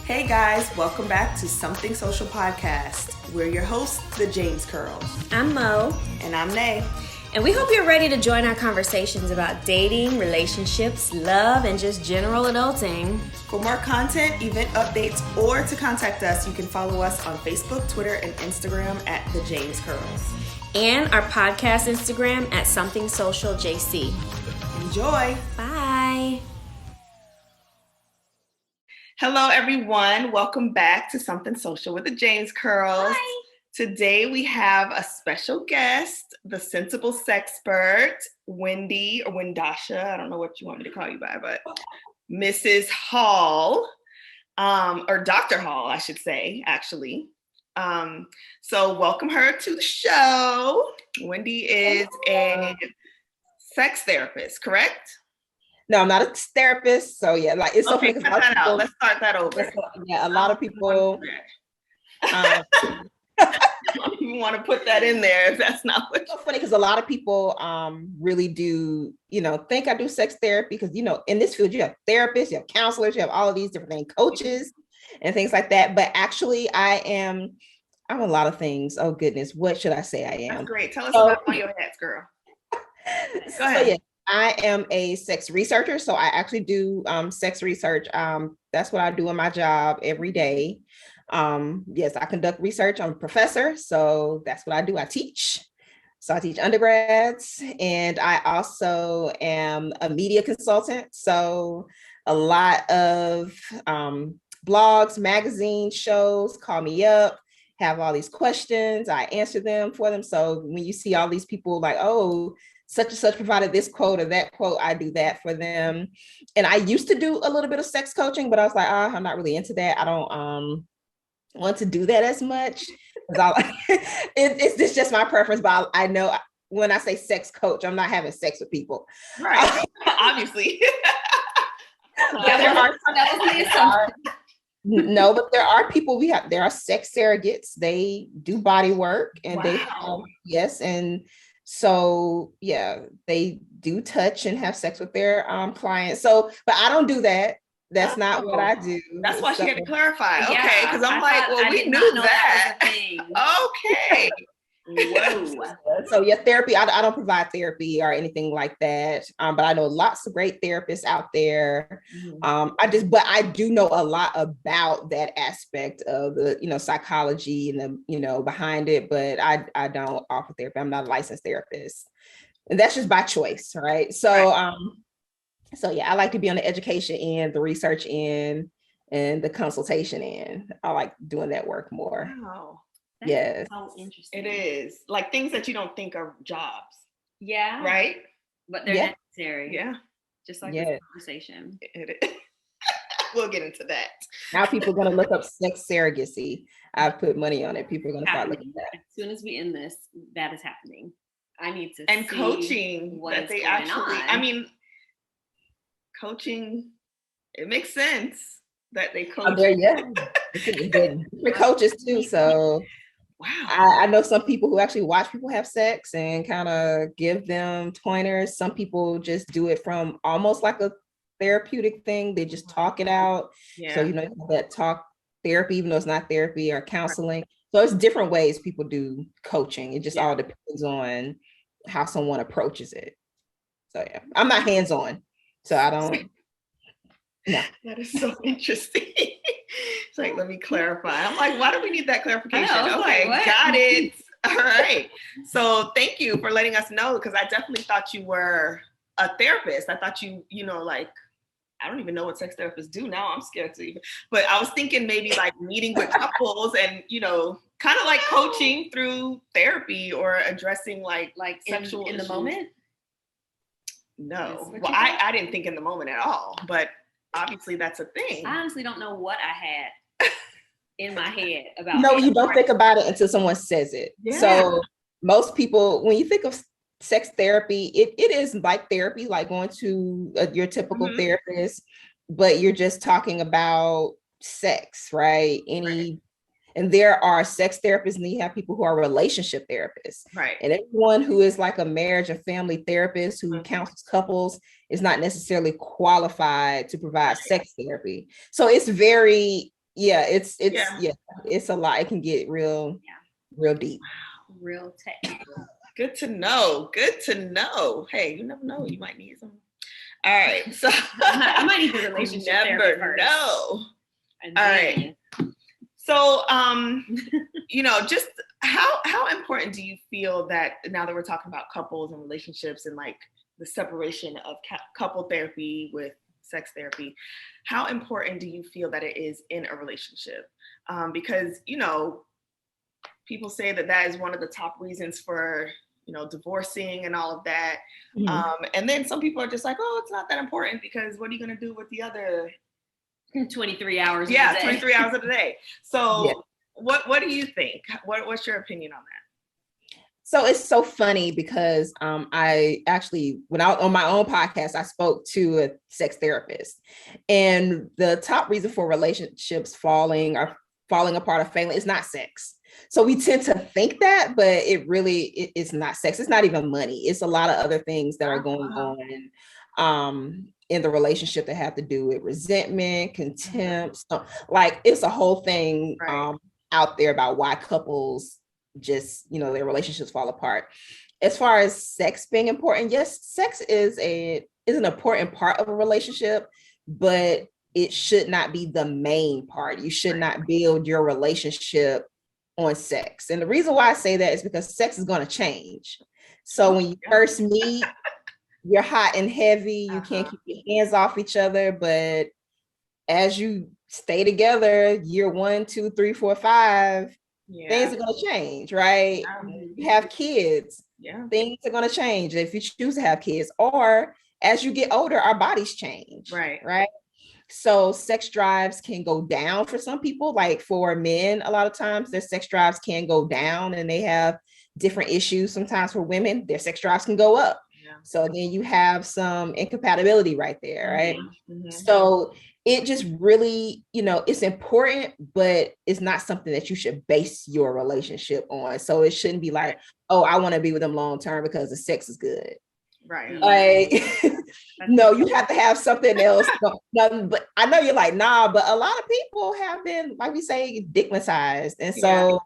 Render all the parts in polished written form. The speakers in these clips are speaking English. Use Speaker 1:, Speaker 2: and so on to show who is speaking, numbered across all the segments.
Speaker 1: Hey guys, welcome back to Something Social Podcast. We're your hosts, the James Curls.
Speaker 2: I'm Mo.
Speaker 1: And I'm Nay.
Speaker 2: And we hope you're ready to join our conversations about dating, relationships, love, and just general adulting.
Speaker 1: For more content, event updates, or to contact us, you can follow us on Facebook, Twitter, and Instagram at the James Curls.
Speaker 2: And our podcast Instagram at Something Social JC.
Speaker 1: Enjoy.
Speaker 2: Bye.
Speaker 1: Hello, everyone. Welcome back to Something Social with the James Curls.
Speaker 2: Hi.
Speaker 1: Today we have a special guest, the sensible sexpert, Wendy or Wendasha. I don't know what you want me to call you by, but Mrs. Hall, or Dr. Hall, I should say, actually. So welcome her to the show. Wendy is a sex therapist, correct?
Speaker 3: No, I'm not a therapist. So yeah, like it's
Speaker 1: okay.
Speaker 3: okay.
Speaker 1: Cut that out. Let's start that over.
Speaker 3: Yeah, a lot of people.
Speaker 1: You want to put that in there if that's not what.
Speaker 3: It's so funny because a lot of people really do, think I do sex therapy because in this field you have therapists, you have counselors, you have all of these different things, coaches, and things like that. But actually, I'm a lot of things. Oh goodness, what should I say I am?
Speaker 1: That's great. Tell us about all your hats, girl. Go ahead.
Speaker 3: So, yeah. I am a sex researcher, so I actually do sex research. That's what I do in my job every day. Yes, I conduct research. I'm a professor, so that's what I do. I teach. So I teach undergrads, and I also am a media consultant. So a lot of blogs, magazines, shows call me up, have all these questions. I answer them for them. So when you see all these people like, oh, such and such provided this quote or that quote, I do that for them. And I used to do a little bit of sex coaching, but I was like, I'm not really into that. I don't want to do that as much. It's just my preference, but I know when I say sex coach, I'm not having sex with people.
Speaker 1: Right, obviously.
Speaker 3: No, but there are people there are sex surrogates. They do body work and they have, yes. And so, yeah, they do touch and have sex with their clients. So, but I don't do that. That's not what I do.
Speaker 1: That's why she had to clarify.
Speaker 2: Yeah,
Speaker 1: okay, because I'm like, well, we knew that. Okay.
Speaker 3: Whoa. So yeah, therapy, I don't provide therapy or anything like that. But I know lots of great therapists out there.
Speaker 1: Mm-hmm.
Speaker 3: But I do know a lot about that aspect of the, psychology and the, behind it, but I don't offer therapy. I'm not a licensed therapist. And that's just by choice, right? So, so yeah, I like to be on the education end, the research end, and the consultation end. I like doing that work more.
Speaker 1: Wow.
Speaker 2: That's
Speaker 3: yes.
Speaker 2: so interesting.
Speaker 1: It is. Like things that you don't think are jobs.
Speaker 2: Yeah.
Speaker 1: Right?
Speaker 2: But they're necessary.
Speaker 1: Yeah.
Speaker 2: Just like this conversation.
Speaker 1: It is. We'll get into that.
Speaker 3: Now people are going to look up sex surrogacy. I've put money on it. People are going to start looking at that.
Speaker 2: As soon as we end this, that is happening. I need to
Speaker 1: and
Speaker 2: see
Speaker 1: coaching
Speaker 2: what
Speaker 1: that they
Speaker 2: actually
Speaker 1: on. I mean, coaching, it makes sense that they coach.
Speaker 3: Different coaches too. So
Speaker 1: wow.
Speaker 3: I know some people who actually watch people have sex and kind of give them pointers. Some people just do it from almost like a therapeutic thing. They just talk it out.
Speaker 1: Yeah.
Speaker 3: So, that talk therapy, even though it's not therapy or counseling. So it's different ways people do coaching. It just all depends on how someone approaches it. So yeah, I'm not hands-on. So I don't. No.
Speaker 1: That is so interesting. It's like, let me clarify. I'm like, why do we need that clarification? Okay, got it. All right. So thank you for letting us know, because I definitely thought you were a therapist. I thought you like, I don't even know what sex therapists do now. I'm scared to even, but I was thinking maybe like meeting with couples and, kind of like coaching through therapy or addressing like sexual
Speaker 2: in the
Speaker 1: issues.
Speaker 2: Moment.
Speaker 1: No, well, I didn't think in the moment at all, but obviously that's a thing.
Speaker 2: I honestly don't know what I had in my head about.
Speaker 3: No, you don't think about it until someone says it.
Speaker 1: Yeah.
Speaker 3: So most people, when you think of sex therapy, it is like therapy, like going to your typical therapist, but you're just talking about sex, right? And there are sex therapists, and you have people who are relationship therapists.
Speaker 1: Right.
Speaker 3: And everyone who is like a marriage and family therapist who counsels couples is not necessarily qualified to provide sex therapy. So it's very it's a lot. It can get real deep.
Speaker 2: Wow, real technical.
Speaker 1: Good to know. Hey, you never know. You might need some. All right. So
Speaker 2: I might need the relationship therapy first.
Speaker 1: Know. All right. So, just how important do you feel that now that we're talking about couples and relationships and like the separation of couple therapy with sex therapy, how important do you feel that it is in a relationship? Because, people say that is one of the top reasons for, divorcing and all of that. Mm-hmm. And then some people are just like, oh, it's not that important because what are you going to do with the other
Speaker 2: 23 hours?
Speaker 1: Yeah, 23 hours of the day. So what do you think? What's your opinion on that?
Speaker 3: So it's so funny because I actually, when I was on my own podcast, I spoke to a sex therapist, and the top reason for relationships falling apart or failing is not sex. So we tend to think that, but it's not sex. It's not even money. It's a lot of other things that are going on in the relationship that have to do with resentment, contempt. So, like it's a whole thing out there about why couples just, their relationships fall apart. As far as sex being important, yes, sex is an important part of a relationship, but it should not be the main part. You should not build your relationship on sex. And the reason why I say that is because sex is going to change. So when you first meet, you're hot and heavy, you can't keep your hands off each other, but as you stay together, year 1, 2, 3, 4, 5, things are going to change, right? You have kids, things are going to change if you choose to have kids, or as you get older, our bodies change, right? So sex drives can go down for some people. Like for men, a lot of times their sex drives can go down and they have different issues. Sometimes for women, their sex drives can go up. So then you have some incompatibility right there, right? Mm-hmm. So it just really, it's important, but it's not something that you should base your relationship on. So it shouldn't be like, oh, I want to be with them long term because the sex is good.
Speaker 1: Right.
Speaker 3: Like, no, you have to have something else. But I know you're like, nah, but a lot of people have been, like we say, stigmatized. And so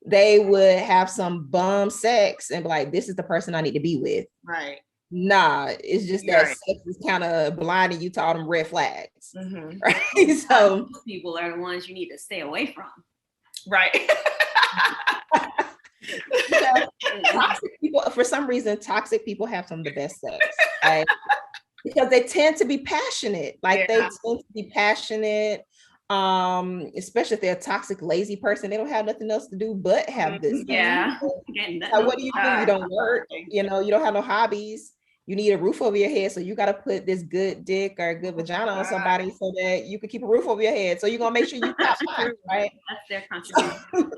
Speaker 3: they would have some bum sex and be like, this is the person I need to be with.
Speaker 1: Right.
Speaker 3: Nah, it's just that sex is kind of blinding you to all them red flags. Mm-hmm. Right. So
Speaker 2: people are the ones you need to stay away from.
Speaker 1: Right.
Speaker 3: Toxic people, for some reason, toxic people have some of the best sex, right? Because they tend to be passionate. Like they tend to be passionate, especially if they're a toxic, lazy person. They don't have nothing else to do but have this.
Speaker 2: Yeah.
Speaker 3: So what do? You don't work. You don't have no hobbies. You need a roof over your head, so you got to put this good dick or a good vagina on somebody so that you can keep a roof over your head. So you're gonna make sure you top five, right?
Speaker 2: That's their contribution.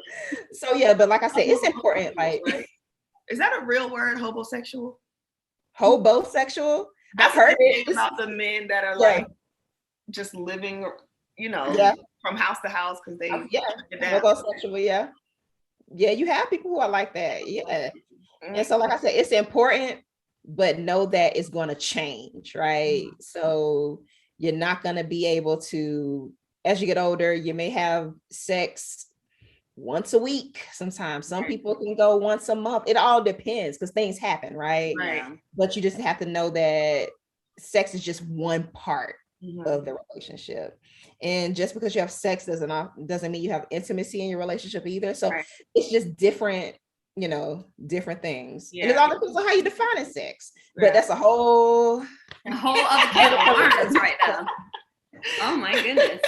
Speaker 3: So yeah, but like I said, it's important. Like,
Speaker 1: is that a real word, hobosexual?
Speaker 3: Hobosexual? I've heard it
Speaker 1: about the men that are like just living, from house to house because they
Speaker 3: hobosexual. Yeah, you have people who are like that. Yeah, and so like I said, it's important. But know that it's going to change, right? Mm-hmm. So you're not going to be able to, as you get older, you may have sex once a week. Sometimes some people can go once a month. It all depends because things happen, right? But you just have to know that sex is just one part of the relationship. And just because you have sex doesn't mean you have intimacy in your relationship either. So it's just different. Different things. And it all depends on how you define sex. But that's a whole
Speaker 2: other can of worms right now. Oh my goodness.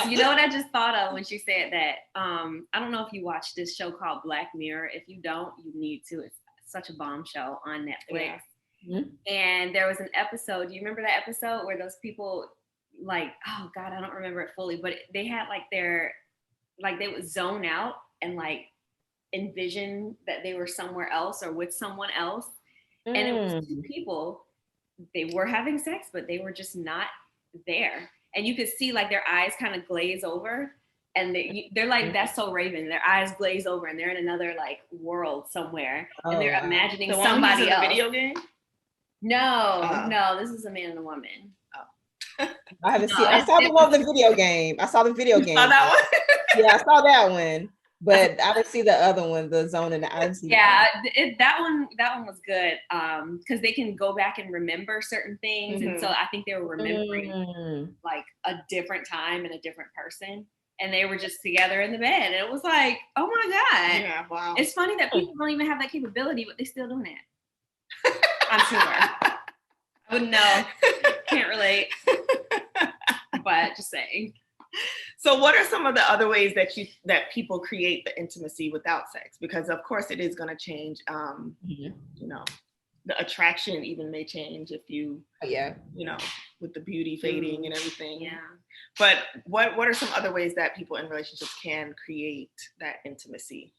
Speaker 2: You know what I just thought of when she said that? I don't know if you watch this show called Black Mirror. If you don't, you need to. It's such a bomb show on Netflix. Yeah. Mm-hmm. And there was an episode. Do you remember that episode where those people like, oh God, I don't remember it fully, but they had they would zone out and envision that they were somewhere else or with someone else. And it was two people, they were having sex, but they were just not there. And you could see their eyes kind of glaze over and they're like, that's so Raven. Their eyes glaze over and they're in another world somewhere. And they're imagining somebody else.
Speaker 1: The video game?
Speaker 2: No, this is a man and a woman.
Speaker 1: Oh.
Speaker 3: I haven't seen. I saw the one with the video game. I saw the video game.
Speaker 1: Saw that one?
Speaker 3: Yeah, I saw that one, but I didn't see the other one, the Zone and the. I didn't see.
Speaker 2: That one was good because they can go back and remember certain things, and so I think they were remembering like a different time and a different person, and they were just together in the bed, and it was like, oh my god,
Speaker 1: yeah, wow.
Speaker 2: It's funny that people don't even have that capability, but they still doing it. I'm sure. I wouldn't know. Can't relate. But just saying.
Speaker 1: So what are some of the other ways that people create the intimacy without sex? Because of course it is going to change. You know, the attraction even may change if you, you know, with the beauty fading and everything.
Speaker 2: Yeah.
Speaker 1: But what are some other ways that people in relationships can create that intimacy?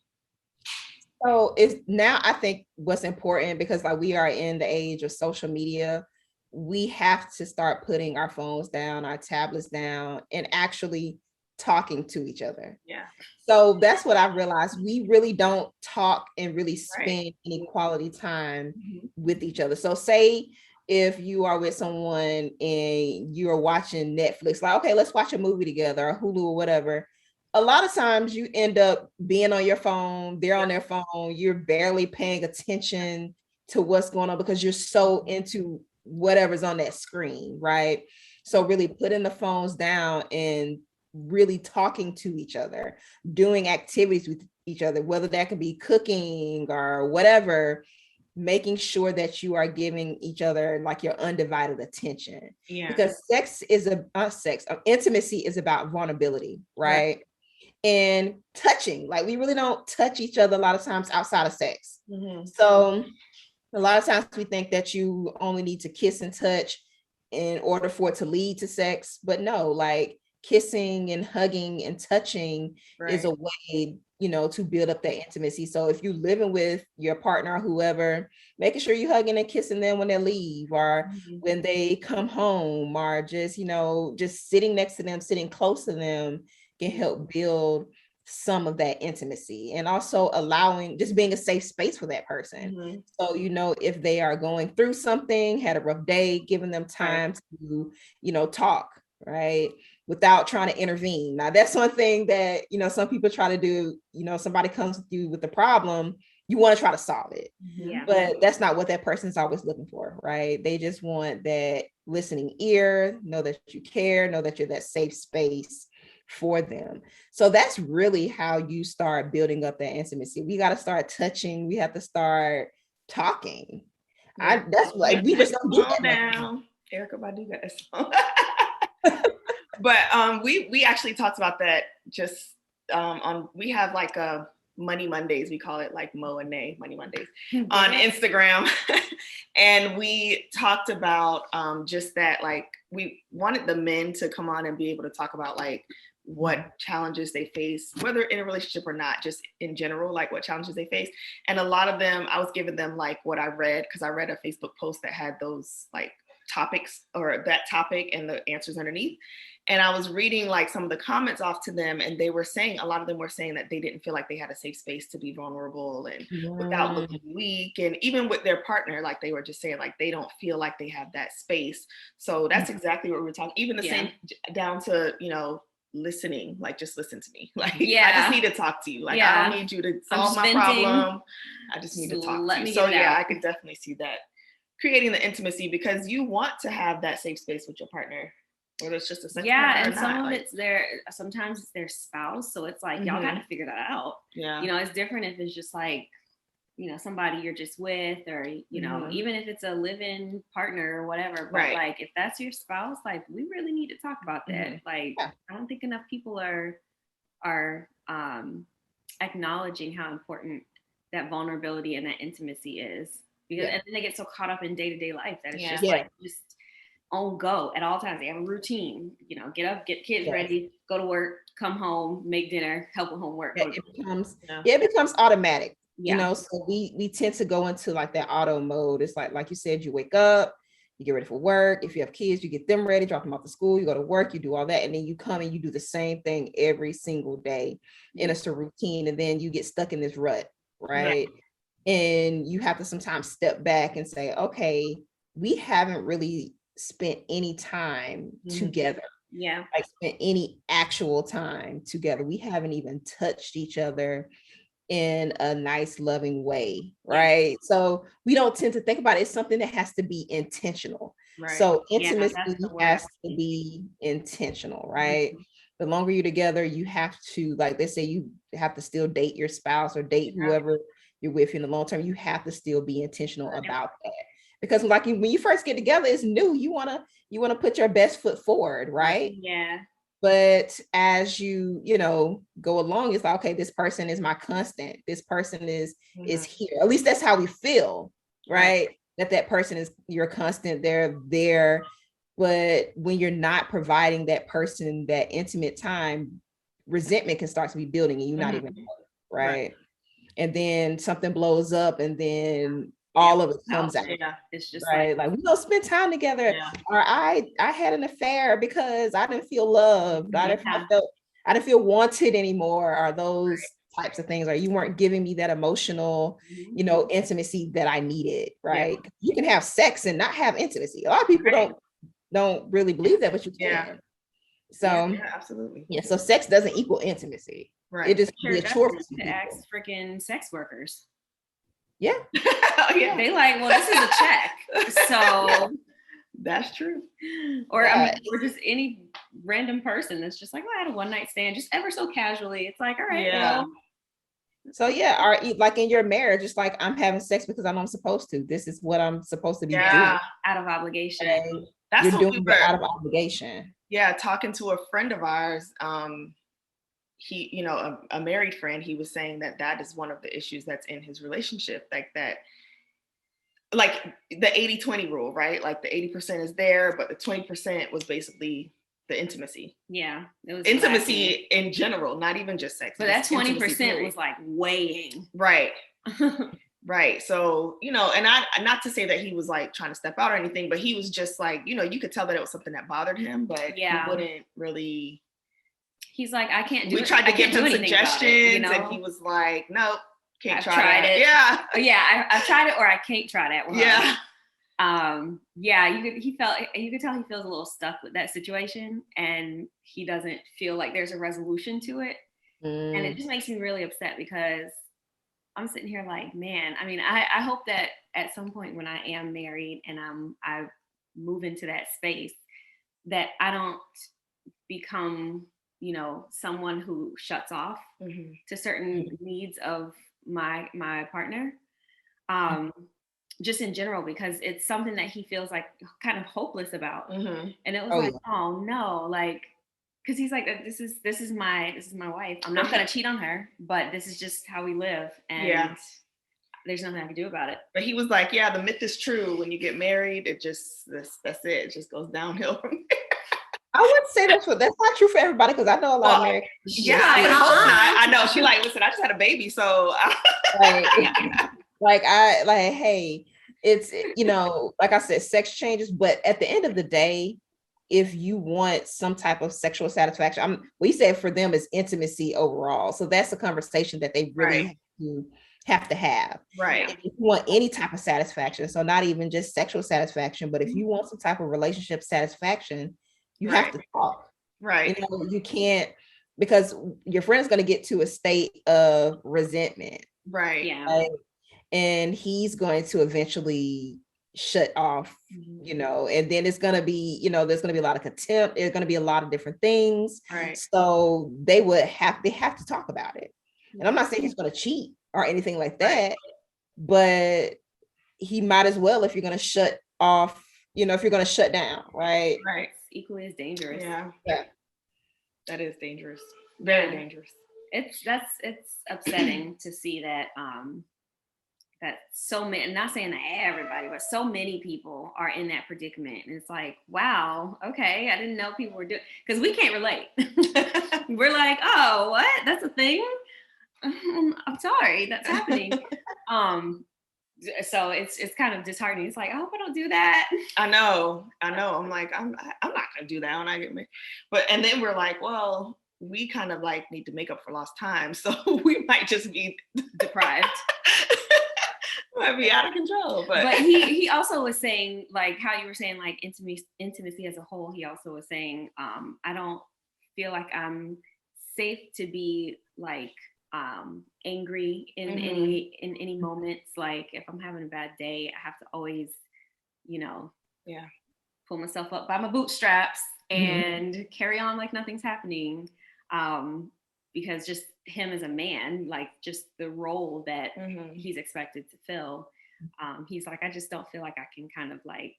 Speaker 3: So it's now, I think what's important, because like we are in the age of social media, we have to start putting our phones down, our tablets down, and actually talking to each other.
Speaker 1: Yeah.
Speaker 3: So that's what I've realized. We really don't talk and really spend any quality time with each other. So say if you are with someone and you're watching Netflix, like, okay, let's watch a movie together, or Hulu or whatever. A lot of times you end up being on your phone, they're on their phone, you're barely paying attention to what's going on because you're so into whatever's on that screen, right? So really putting the phones down and really talking to each other, doing activities with each other, whether that could be cooking or whatever, making sure that you are giving each other like your undivided attention.
Speaker 1: Yeah.
Speaker 3: Because intimacy is about vulnerability, right? And touching, like we really don't touch each other a lot of times outside of sex. So a lot of times we think that you only need to kiss and touch in order for it to lead to sex, but no, like kissing and hugging and touching is a way, you know, to build up that intimacy. So if you're living with your partner or whoever, making sure you're hugging and kissing them when they leave or when they come home, or just, you know, just sitting next to them, sitting close to them can help build some of that intimacy, and also allowing, just being a safe space for that person. So, you know, if they are going through something, had a rough day, giving them time to, you know, talk, right, without trying to intervene. Now, that's one thing that, you know, some people try to do. You know, somebody comes to you with a problem, you want to try to solve it, but that's not what that person's always looking for, right? They just want that listening ear, know that you care, know that you're that safe space for them. So that's really how you start building up that intimacy. We got to start touching. We have to start talking. That's like, we just don't do that
Speaker 1: now. Erica Badu got that song. But we actually talked about that just on, we have like a Money Mondays, we call it, like Mo and Nay Money Mondays on Instagram. And we talked about just that, like we wanted the men to come on and be able to talk about like what challenges they face, whether in a relationship or not, just in general, like what challenges they face. And a lot of them, I was giving them like what I read, because I read a Facebook post that had those like topics, or that topic and the answers underneath. And I was reading like some of the comments off to them, and they were saying, a lot of them were saying that they didn't feel like they had a safe space to be vulnerable and without looking weak. And even with their partner, like they were just saying, like they don't feel like they have that space. So that's exactly what we were talking. Even the same down to, you know, listening, like just listen to me. Like I just need to talk to you. Like I don't need you to solve my problem. I just need to talk to you. So yeah, I could definitely see that creating the intimacy, because you want to have that safe space with your partner, whether it's just a sex partner
Speaker 2: and some of it's sometimes it's their spouse, so it's like y'all got to figure that out. You know, it's different if it's just like, you know, somebody you're just with, or you know, even if it's a live-in partner or whatever, but like if that's your spouse, like we really need to talk about that. Like I don't think enough people are acknowledging how important that vulnerability and that intimacy is, because and then they get so caught up in day-to-day life that it's just like just on go at all times. They have a routine, you know, get up, get kids ready, go to work, come home, make dinner, help with homework.
Speaker 3: It becomes automatic. You know, so we tend to go into like that auto mode. It's like you said, you wake up, you get ready for work. If you have kids, you get them ready, drop them off to school, you go to work, you do all that, and then you come and you do the same thing every single day, and it's a routine, and then you get stuck in this rut, right? And you have to sometimes step back and say, okay, we haven't really spent any time together.
Speaker 2: Yeah.
Speaker 3: Like spent any actual time together. We haven't even touched each other in a nice, loving way, right? So we don't tend to think about it. It's something that has to be intentional.
Speaker 1: Right.
Speaker 3: So intimacy has to be intentional, right? The longer you're together, you have to, like they say, you have to still date your spouse or date whoever you're with in the long term. You have to still be intentional about that. Because like when you first get together, it's new. You wanna put your best foot forward, right?
Speaker 2: Yeah.
Speaker 3: But as you go along, it's like, okay, this person is my constant. This person is here. At least that's how we feel, right? That person is your constant. They're there. But when you're not providing that person that intimate time, resentment can start to be building and you're not even know, right? And then something blows up and then all of it comes out.
Speaker 2: Yeah, it's just
Speaker 3: right. Like we don't spend time together. Or I had an affair because I didn't feel loved. I didn't feel wanted anymore. Or those types of things. Or you weren't giving me that emotional, intimacy that I needed. Right. You can have sex and not have intimacy. A lot of people don't really believe that, but you can. So
Speaker 1: absolutely.
Speaker 3: Yeah. So sex doesn't equal intimacy.
Speaker 1: Right.
Speaker 3: It just be a chore
Speaker 2: to ask freaking sex workers.
Speaker 3: Yeah.
Speaker 2: They like, well, this is a check. So
Speaker 1: that's true.
Speaker 2: Or I mean, or just any random person that's just like, oh, I had a one night stand, just ever so casually. It's like, all right, well.
Speaker 3: So or like in your marriage, it's like I'm having sex because I know I'm supposed to. This is what I'm supposed to be doing.
Speaker 2: Out of obligation.
Speaker 3: And that's you're doing it out of obligation.
Speaker 1: Yeah, talking to a friend of ours, he, a married friend, he was saying that is one of the issues that's in his relationship, like the 80-20 rule, right? Like the 80% is there, but the 20% was basically the intimacy.
Speaker 2: Yeah. It was
Speaker 1: intimacy in general, not even just sex.
Speaker 2: But that 20% was like weighing.
Speaker 1: Right. Right. So, and I, not to say that he was like trying to step out or anything, but he was just like, you could tell that it was something that bothered him, but he wouldn't really.
Speaker 2: He's like, I can't do it.
Speaker 1: We tried to give him suggestions and he was like, nope, can't try
Speaker 2: tried
Speaker 1: that.
Speaker 2: It.
Speaker 1: Yeah.
Speaker 2: Yeah. I've tried it or I can't try that one.
Speaker 1: Yeah.
Speaker 2: You could tell he feels a little stuck with that situation and he doesn't feel like there's a resolution to it. And it just makes me really upset because I'm sitting here like, man, I mean, I hope that at some point when I am married and I move into that space that I don't become, someone who shuts off to certain needs of my partner. Just in general, because it's something that he feels like kind of hopeless about. And it was oh no, like, because he's like, this is my wife. I'm not gonna cheat on her, but this is just how we live, and there's nothing I can do about it.
Speaker 1: But he was like, yeah, the myth is true. When you get married, it just that's it. It just goes downhill from there.
Speaker 3: I wouldn't say that's not true for everybody because I know a lot of married.
Speaker 1: Yeah, I know. She like, listen, I just had a baby, so
Speaker 3: hey, it's like I said, sex changes, but at the end of the day, if you want some type of sexual satisfaction, we said for them is intimacy overall. So that's a conversation that they really have to have.
Speaker 1: Right.
Speaker 3: If you want any type of satisfaction, so not even just sexual satisfaction, but if you want some type of relationship satisfaction, you have to talk.
Speaker 1: Right.
Speaker 3: You can't, because your friend's going to get to a state of resentment.
Speaker 1: Right.
Speaker 2: Yeah.
Speaker 3: Right? And he's going to eventually shut off, and then it's going to be, there's going to be a lot of contempt. There's going to be a lot of different things.
Speaker 1: Right.
Speaker 3: So they have to talk about it. And I'm not saying he's going to cheat or anything like that, but he might as well, if you're going to shut off, if you're going to shut down, right?
Speaker 1: Right.
Speaker 2: It's equally as dangerous.
Speaker 1: Yeah. That is dangerous. Very dangerous.
Speaker 2: It's upsetting to see that that so many, I'm not saying that everybody, but so many people are in that predicament. And it's like, wow, okay, I didn't know people were doing, because we can't relate. We're like, oh, what? That's a thing? I'm sorry, that's happening. So it's kind of disheartening. It's like, I hope I don't do that.
Speaker 1: I know. I'm like, I'm not gonna do that when I get married. And then we're like, well, we kind of like need to make up for lost time. So we might just be
Speaker 2: deprived.
Speaker 1: Might be out of control,
Speaker 2: but he also was saying, like how you were saying, like intimacy as a whole. He also was saying, I don't feel like I'm safe to be like angry in any moments. Like if I'm having a bad day, I have to always, pull myself up by my bootstraps and carry on like nothing's happening. Because just him as a man, like just the role that he's expected to fill, he's like, I just don't feel like I can kind of like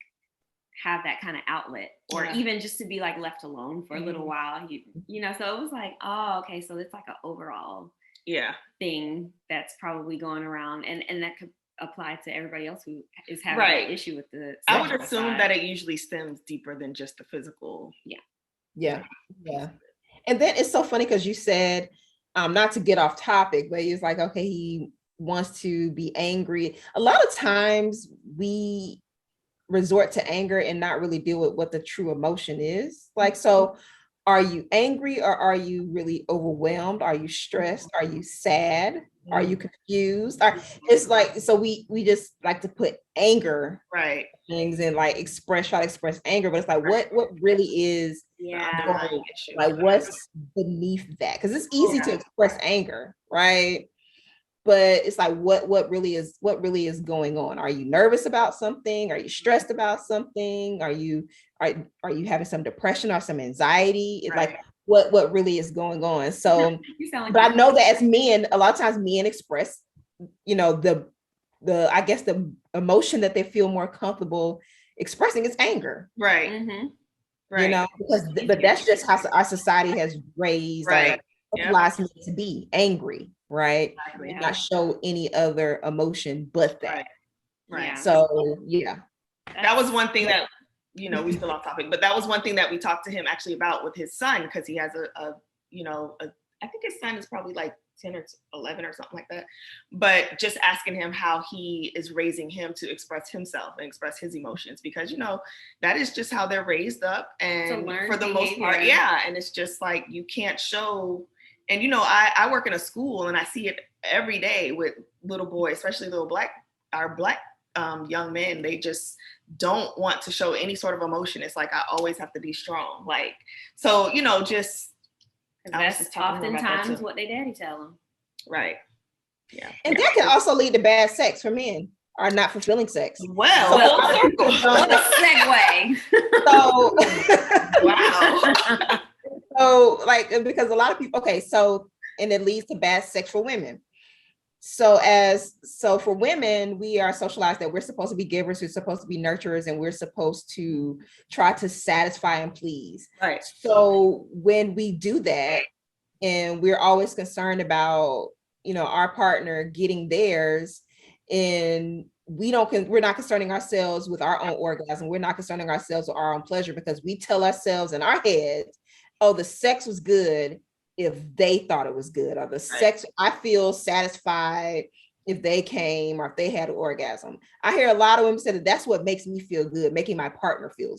Speaker 2: have that kind of outlet, or even just to be like left alone for a little while. So it was like, oh, okay, so it's like an overall thing that's probably going around, and that could apply to everybody else who is having an issue with the
Speaker 1: I would assume that it usually stems deeper than just the physical.
Speaker 3: Yeah. And then it's so funny because you said, not to get off topic, but he's like, okay, he wants to be angry. A lot of times we resort to anger and not really deal with what the true emotion is. Like, so are you angry, or are you really overwhelmed? Are you stressed? Are you sad? Are you confused? It's like, so we just like to put anger things and like try to express anger, but it's like, what really is like what's beneath that? Because it's easy to express anger, right? But it's like, what really is going on? Are you nervous about something? Are you stressed about something? Are you having some depression or some anxiety? It's like, what really is going on? So, but I know that as men, a lot of times men express, the I guess the emotion that they feel more comfortable expressing is anger,
Speaker 1: right?
Speaker 3: But that's just how our society has raised lives men to be angry, right? Not show any other emotion but that.
Speaker 1: Right.
Speaker 3: So
Speaker 1: that was one thing that we still off topic, but that was one thing that we talked to him actually about with his son, because he has I think his son is probably like 10 or 11 or something like that. But just asking him how he is raising him to express himself and express his emotions, because that is just how they're raised up, and for the most part, and it's just like you can't show. And I work in a school, and I see it every day with little boys, especially our black young men. They just don't want to show any sort of emotion. It's like, I always have to be strong. Like, so, just.
Speaker 2: That's oftentimes what they daddy tell them.
Speaker 1: Right. Yeah.
Speaker 3: And that can also lead to bad sex for men, or not fulfilling sex.
Speaker 1: Well,
Speaker 2: what a segue.
Speaker 3: So,
Speaker 1: wow.
Speaker 3: So, like, because a lot of people, and it leads to bad sex for women. So for women, we are socialized that we're supposed to be givers, we're supposed to be nurturers, and we're supposed to try to satisfy and please.
Speaker 1: Right.
Speaker 3: So when we do that, and we're always concerned about, our partner getting theirs, and we're not concerning ourselves with our own orgasm. We're not concerning ourselves with our own pleasure, because we tell ourselves in our heads, oh, the sex was good if they thought it was good, or the sex, I feel satisfied if they came, or if they had an orgasm. I hear a lot of women say that that's what makes me feel good, making my partner feel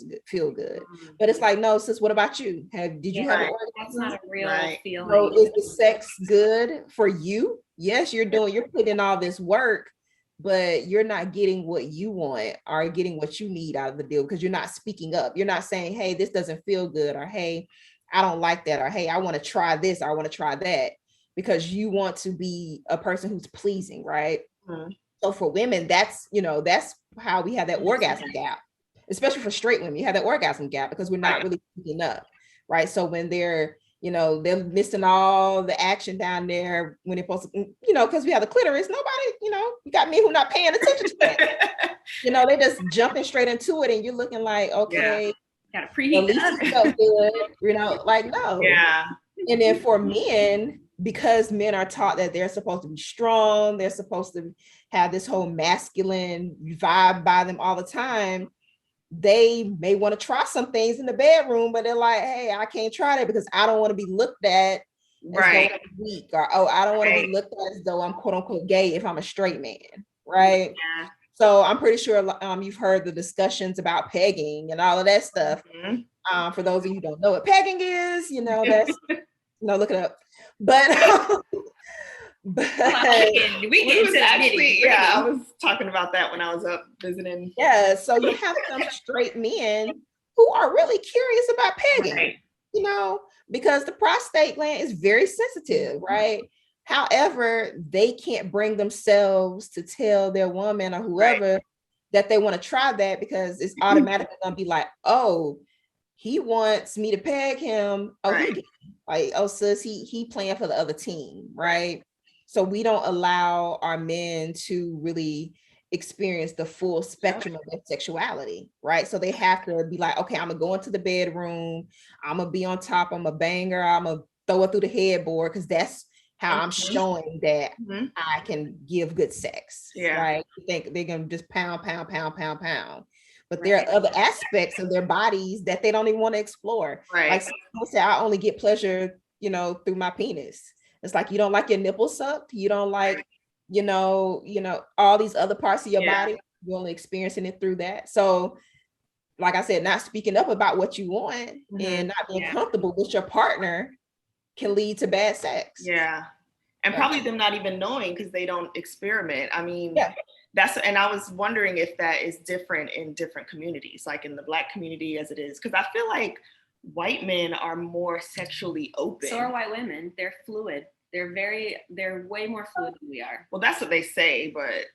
Speaker 3: good. But it's like, no, sis, what about you? Did you have an orgasm?
Speaker 2: That's not a real feeling.
Speaker 3: So is the sex good for you? Yes, you're putting in all this work, but you're not getting what you want, or getting what you need out of the deal, because you're not speaking up. You're not saying, hey, this doesn't feel good, or hey, I don't like that, or hey, I want to try this, or I want to try that, because you want to be a person who's pleasing, right? Mm-hmm. So for women, that's how we have that orgasm gap, especially for straight women. You have that orgasm gap because we're not really speaking up, right? So when they're missing all the action down there when they're supposed to, because we have the clitoris, nobody, you got me who not paying attention to that. They just jumping straight into it, and you're looking like, okay.
Speaker 2: Gotta preheat
Speaker 3: felt good, like, no.
Speaker 1: Yeah.
Speaker 3: And then for men, because men are taught that they're supposed to be strong, they're supposed to have this whole masculine vibe by them all the time, they may want to try some things in the bedroom, but they're like, hey, I can't try that because I don't want to be looked at as though I'm weak, or I don't want to be looked at as though I'm quote unquote gay if I'm a straight man, right?
Speaker 1: Yeah.
Speaker 3: So I'm pretty sure you've heard the discussions about pegging and all of that stuff. Mm-hmm. For those of you who don't know what pegging is, that's look it up. But
Speaker 2: we get to
Speaker 1: actually, I was talking about that when I was up visiting.
Speaker 3: Yeah, so you have some straight men who are really curious about pegging,
Speaker 1: right.
Speaker 3: you know, because the prostate gland is very sensitive, right? However, they can't bring themselves to tell their woman or whoever that they want to try that, because it's automatically gonna be like, oh, he wants me to peg him. Oh, he did. Like, oh, sis, he playing for the other team, right? So we don't allow our men to really experience the full spectrum of their sexuality, right? So they have to be like, okay, I'm gonna go into the bedroom, I'm gonna be on top, I'm a banger, I'm gonna throw it through the headboard, because that's how I'm showing that I can give good sex, right? You think they're gonna just pound, pound, pound, pound, pound. But there are other aspects of their bodies that they don't even want to explore. Like someone say, I only get pleasure, you know, through my penis. It's like, you don't like your nipple sucked, you don't like, you know, all these other parts of your body, you're only experiencing it through that. So, like I said, not speaking up about what you want and not being comfortable with your partner can lead to bad sex.
Speaker 1: Yeah. And probably them not even knowing, because they don't experiment. I mean, and I was wondering if that is different in different communities, like in the Black community as it is, because I feel like white men are more sexually open.
Speaker 2: So are white women. They're fluid. They're way more fluid than we are.
Speaker 1: Well, that's what they say, but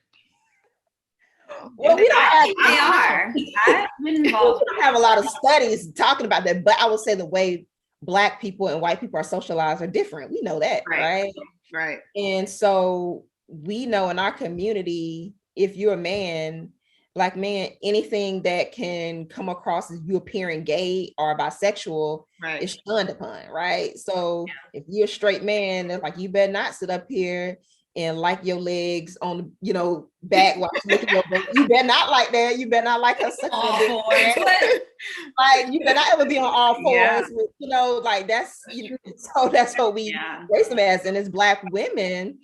Speaker 3: well, we don't have.
Speaker 2: They are. I've been involved.
Speaker 3: We don't have a lot of studies talking about that, but I would say the way Black people and white people are socialized are different. We know that, right?
Speaker 1: Right.
Speaker 3: And so we know in our community, if you're a man, Black man, anything that can come across as you appearing gay or bisexual is shunned upon, right? So if you're a straight man, it's like, you better not sit up here and like your legs on, you know, back while you better not like that. You better not like her all fours. Like, you better not ever be on all fours. With, you know, like that's, you know, so that's what we raise them as. And as Black women,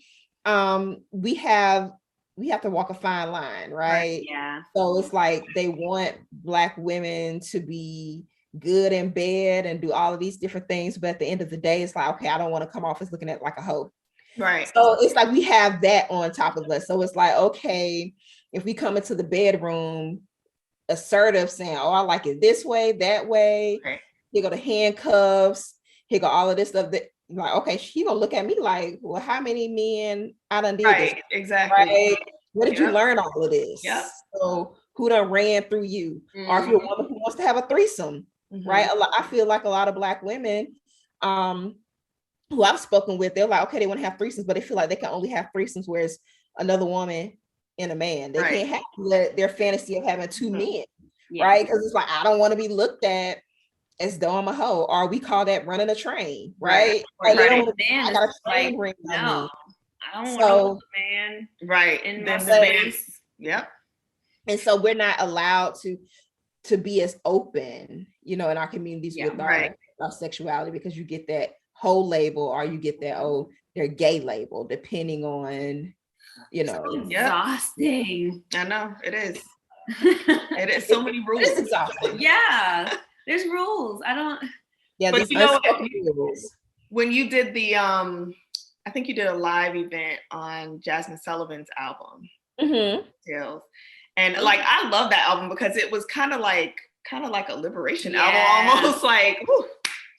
Speaker 3: we have to walk a fine line, right?
Speaker 2: Yeah.
Speaker 3: So it's like they want Black women to be good in bed and do all of these different things, but at the end of the day, it's like, okay, I don't want to come off as looking at like a hoe.
Speaker 1: Right.
Speaker 3: So it's like we have that on top of us. So it's like, okay, if we come into the bedroom assertive, saying, oh, I like it this way, that way, here go the handcuffs, here go all of this stuff, that like, okay, she gonna look at me like, well, how many men I done did this?
Speaker 1: Exactly.
Speaker 3: Right? Where did you learn all of this? So who done ran through you? Or if you're a woman who wants to have a threesome, right? I feel like a lot of Black women who I've spoken with, they're like, okay, they want to have threesomes, but they feel like they can only have threesomes where it's another woman and a man. They can't have their fantasy of having two men, right? Because it's like, I don't want to be looked at as though I'm a hoe, or we call that running a train, right? I got a train ring on me.
Speaker 2: I don't want a man,
Speaker 1: in my space.
Speaker 3: And so we're not allowed to be as open, you know, in our communities with our sexuality, because you get that whole label, or you get that, oh, they're gay label, depending on, you know.
Speaker 2: So exhausting.
Speaker 1: I know it is. It is so many rules.
Speaker 3: It's exhausting.
Speaker 2: Yeah, there's rules. I don't.
Speaker 3: Yeah,
Speaker 1: but you know, when you did the I think you did a live event on Jasmine Sullivan's album, Tales, and like I love that album because it was kind of like a liberation album, almost like. Whew.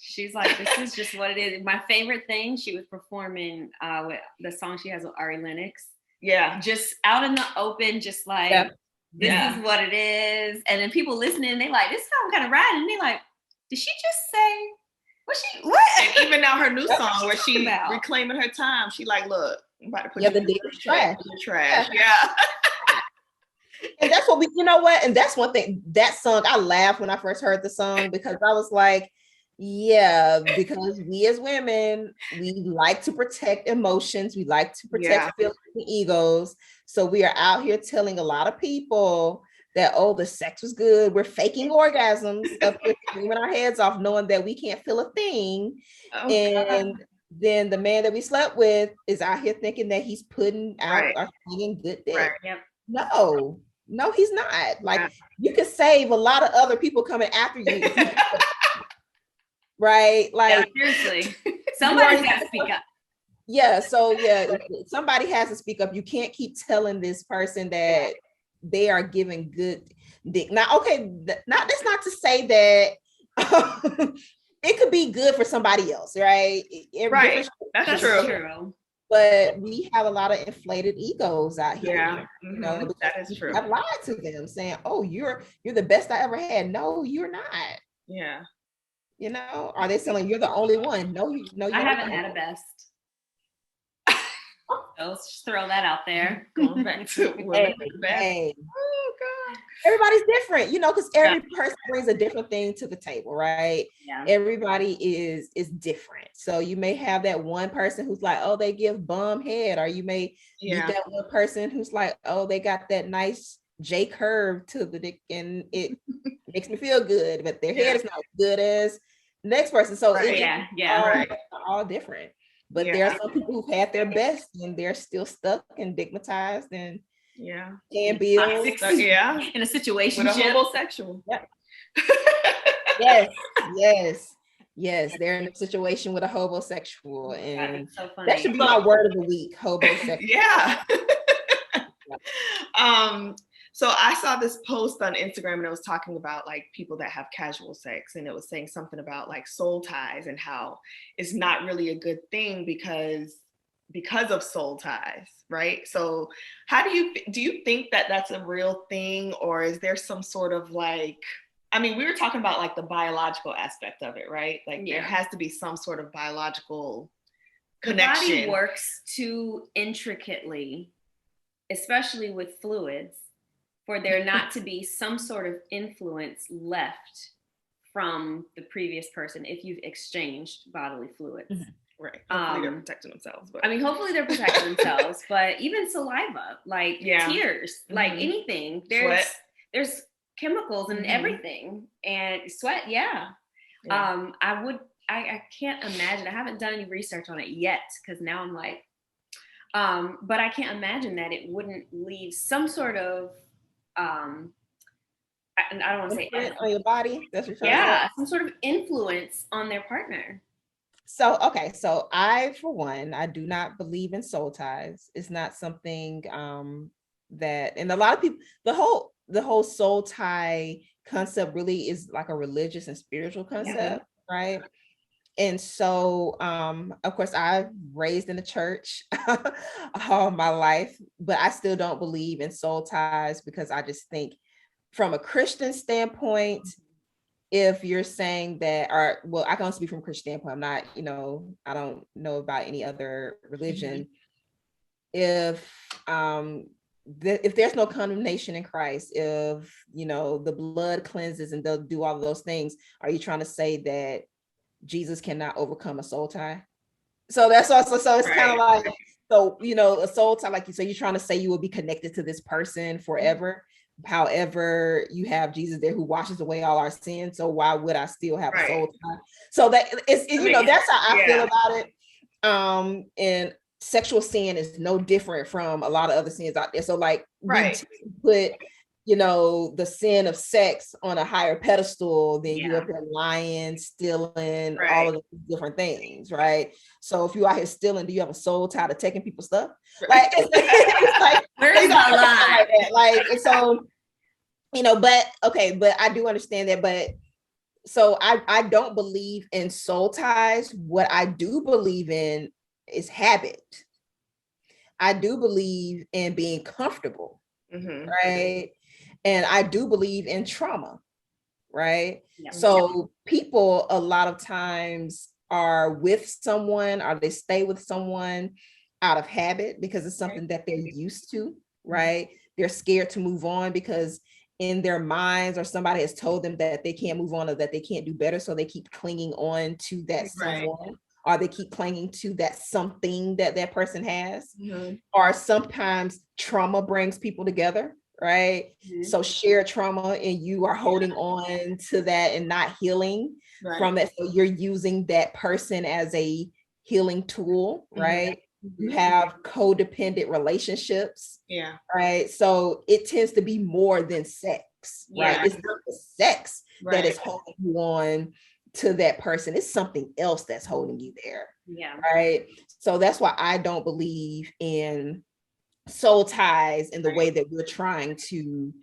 Speaker 2: She's like, this is just what it is. My favorite thing, she was performing with the song she has with Ari Lennox.
Speaker 1: Yeah.
Speaker 2: Just out in the open, just like, this is what it is. And then people listening, they like, this song kind of riding. And they like, did she just say, what?
Speaker 1: And even now her new song where she reclaiming her time, she like, look, I'm about to put
Speaker 3: the dick is trash.
Speaker 1: Trash. Yeah.
Speaker 3: And that's what you know what? And that's one thing, that song, I laughed when I first heard the song, because I was like, because we as women, we like to protect emotions, we like to protect feelings and egos. So we are out here telling a lot of people that, oh, the sex was good. We're faking orgasms, up here screaming our heads off, knowing that we can't feel a thing. Then the man that we slept with is out here thinking that he's putting out or singing good dick. No, he's not. Like, you could save a lot of other people coming after you. Right? Like,
Speaker 2: seriously, somebody's got to speak up.
Speaker 3: Yeah, so if somebody has to speak up. You can't keep telling this person that they are giving good dick. Now, okay, that's not to say that it could be good for somebody else, right?
Speaker 1: Right, that's true.
Speaker 3: But we have a lot of inflated egos out here.
Speaker 1: Yeah, you know, that is true.
Speaker 3: I've lied to them saying, "Oh, you're the best I ever had." No, you're not.
Speaker 1: Yeah.
Speaker 3: You know, are they saying you're the only one? No,
Speaker 2: I haven't had a best. So let's just throw that out there.
Speaker 1: Going back to women.
Speaker 3: Hey.
Speaker 1: Oh God.
Speaker 3: Everybody's different, you know, because every person brings a different thing to the table, right?
Speaker 2: Yeah.
Speaker 3: Everybody is different. So you may have that one person who's like, oh, they give bum head, or you may meet that one person who's like, oh, they got that nice J curve to the dick, and it makes me feel good, but their head is not as good as the next person. So all different. But there are some people who've had their best and they're still stuck and stigmatized and paying bills.
Speaker 2: In a situation
Speaker 1: with a homosexual.
Speaker 3: Yes, they're in a situation with a homosexual, and
Speaker 2: so
Speaker 3: that should be my word of the week, homosexual.
Speaker 1: So I saw this post on Instagram and it was talking about like people that have casual sex, and it was saying something about like soul ties and how it's not really a good thing because of soul ties, right? So how do you think that that's a real thing, or is there some sort of like, I mean, we were talking about like the biological aspect of it, right? Like there has to be some sort of biological connection.
Speaker 2: The body works too intricately, especially with fluids, for there not to be some sort of influence left from the previous person if you've exchanged bodily fluids.
Speaker 1: Mm-hmm. Right. Hopefully they're protecting themselves. But.
Speaker 2: I mean, hopefully they're protecting themselves, but even saliva, like tears, like anything, there's chemicals in everything, and sweat. I can't imagine. I haven't done any research on it yet because now I'm like, but I can't imagine that it wouldn't leave some sort of, I don't want to say
Speaker 3: on your body. That's what you're trying to say?
Speaker 2: Some sort of influence on their partner.
Speaker 3: So, okay. So I, for one, I do not believe in soul ties. It's not something that, and a lot of people, the whole soul tie concept really is like a religious and spiritual concept, right? And so, of course, I've raised in the church all my life, but I still don't believe in soul ties because I just think from a Christian standpoint, if you're saying that, or well, I can only speak from a Christian standpoint. I'm not, I don't know about any other religion. If there's no condemnation in Christ, if the blood cleanses and they'll do all of those things, are you trying to say that Jesus cannot overcome a soul tie? So that's also, so it's kind of like, so a soul tie, like so you're trying to say you will be connected to this person forever. However, you have Jesus there who washes away all our sins. So why would I still have a soul tie? So that it's that's how I feel about it. And sexual sin is no different from a lot of other sins out there. So like we put the sin of sex on a higher pedestal than you up there lying, stealing, all of these different things, right? So if you out here stealing, do you have a soul tie to taking people's stuff? Like it's like
Speaker 2: where's my line?
Speaker 3: Like and so but okay, but I do understand that. But so I don't believe in soul ties. What I do believe in is habit. I do believe in being comfortable, right? And I do believe in trauma, right? So people a lot of times are with someone, or they stay with someone out of habit because it's something that they're used to, right? They're scared to move on because in their minds, or somebody has told them that they can't move on or that they can't do better. So they keep clinging on to that someone, or they keep clinging to that something that that person has. Or sometimes trauma brings people together, right? So shared trauma, and you are holding on to that and not healing from that. So you're using that person as a healing tool, right? You have codependent relationships, right? So it tends to be more than sex, right? It's not the sex that is holding you on to that person. It's something else that's holding you there.
Speaker 2: Yeah.
Speaker 3: Right. So that's why I don't believe in soul ties in the way that we're trying to,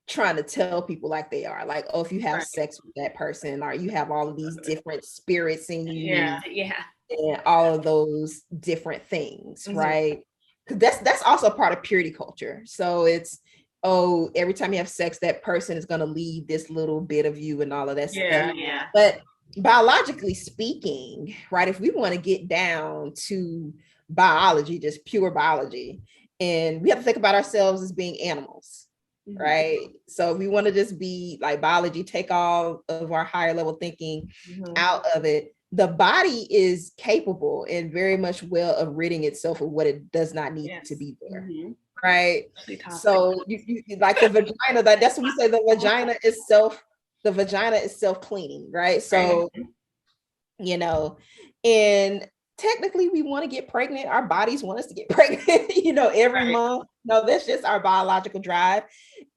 Speaker 3: trying to tell people like they are. Like, oh, if you have sex with that person, or you have all of these different spirits in you.
Speaker 2: Yeah.
Speaker 3: And all of those different things, right? Because that's also part of purity culture. So it's, oh, every time you have sex, that person is going to leave this little bit of you and all of that stuff.
Speaker 2: Yeah.
Speaker 3: But biologically speaking, right, if we want to get down to biology, just pure biology, and we have to think about ourselves as being animals, right? So if we want to just be like biology, take all of our higher level thinking out of it, the body is capable and very much well of ridding itself of what it does not need to be there. Right. So you like the vagina, that's what we say, the vagina is self-cleaning, right? So, and technically we want to get pregnant. Our bodies want us to get pregnant, every month. No, that's just our biological drive.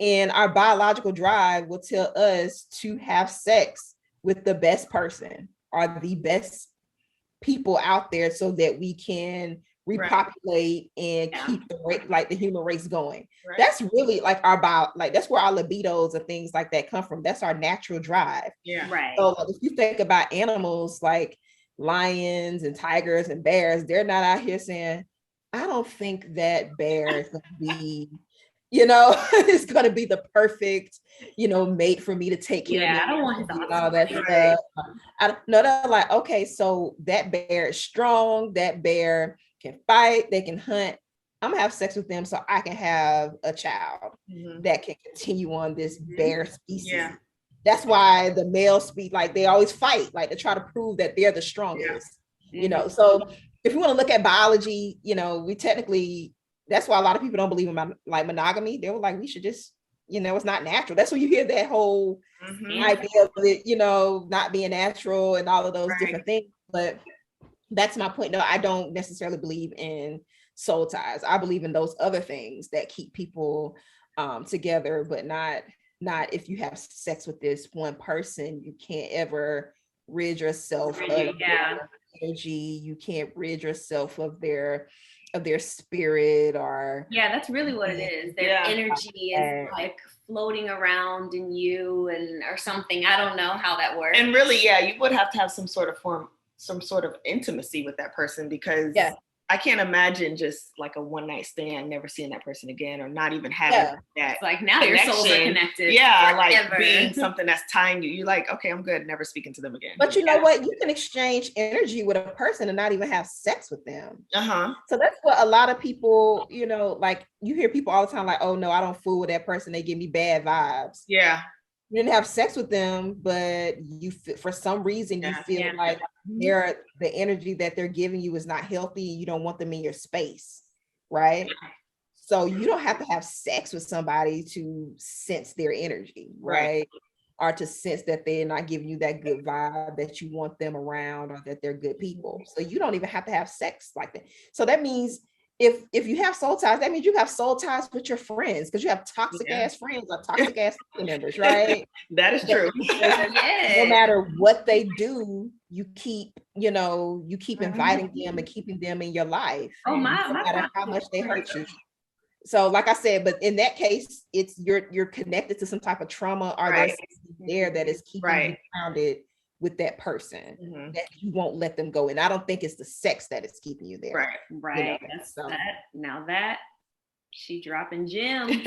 Speaker 3: And our biological drive will tell us to have sex with the best person or the best people out there so that we can repopulate and keep the human race going. That's really like that's where our libidos and things like that come from. That's our natural drive. So if you think about animals like lions and tigers and bears, they're not out here saying, I don't think that bear is going to be it's going to be the perfect, mate for me to take care of.
Speaker 2: I don't want his
Speaker 3: all that stuff. No, they're like, okay, so that bear is strong. That bear can fight. They can hunt. I'm gonna have sex with them so I can have a child that can continue on this bear species. That's why the male speak like they always fight, like to try to prove that they're the strongest. So if you want to look at biology, we technically, that's why a lot of people don't believe in like monogamy. They were like, we should just, it's not natural. That's when you hear that whole idea of it, not being natural and all of those different things. But that's my point. No, I don't necessarily believe in soul ties. I believe in those other things that keep people together, but not if you have sex with this one person, you can't ever rid yourself of their energy. You can't rid yourself of their spirit, or
Speaker 2: that's really what it is. Their energy is like floating around in you or something. I don't know how that works.
Speaker 1: And really, you would have to have some sort of intimacy with that person, because I can't imagine just like a one night stand, never seeing that person again, or not even having that.
Speaker 2: It's like now your souls are connected.
Speaker 1: Like being something that's tying you. You're like, okay, I'm good, never speaking to them again.
Speaker 3: But you know what? You can exchange energy with a person and not even have sex with them. So that's what a lot of people, like you hear people all the time like, oh no, I don't fool with that person. They give me bad vibes. You didn't have sex with them, but for some reason you feel like the energy that they're giving you is not healthy. You don't want them in your space, right? So you don't have to have sex with somebody to sense their energy, right? Or to sense that they're not giving you that good vibe that you want them around, or that they're good people. So you don't even have to have sex like that. So that means if you have soul ties, that means you have soul ties with your friends, because you have toxic ass friends or toxic ass family members, right?
Speaker 1: That is true.
Speaker 3: No matter what they do, you keep inviting them and keeping them in your life. No matter how much they hurt you. So like I said, but in that case, it's you're connected to some type of trauma, or there's something there that is keeping you grounded with that person, that you won't let them go. And I don't think it's the sex that is keeping you there.
Speaker 2: Right. That's that. Now that she dropping gems.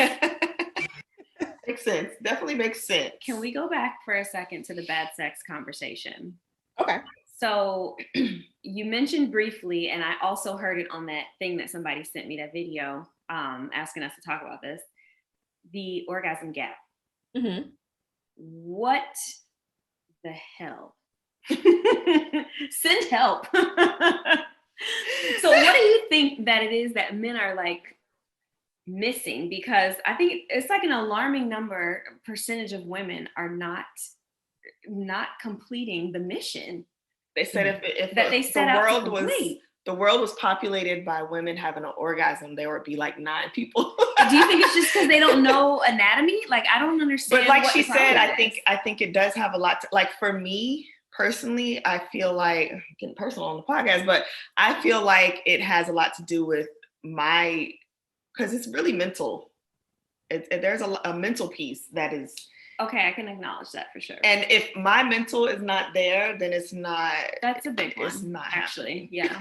Speaker 1: Makes sense. Definitely makes sense.
Speaker 2: Can we go back for a second to the bad sex conversation?
Speaker 3: Okay.
Speaker 2: So you mentioned briefly, and I also heard it on that thing that somebody sent me, that video asking us to talk about this, the orgasm gap. What the hell? Send help. So what do you think that it is that men are like missing? Because I think it's like an alarming percentage of women are not completing the mission.
Speaker 1: They said if the world was populated by women having an orgasm, there would be like 9 people
Speaker 2: Do you think it's just because they don't know anatomy? Like, I don't understand.
Speaker 1: But like she said, I think it does have a lot to, like, for me personally, I feel like, I'm getting personal on the podcast, but I feel like it has a lot to do with because it's really mental. There's a mental piece that is.
Speaker 2: Okay, I can acknowledge that for sure.
Speaker 1: And if my mental is not there, then it's not.
Speaker 2: That's a big one.
Speaker 1: It's not
Speaker 2: actually. Yeah.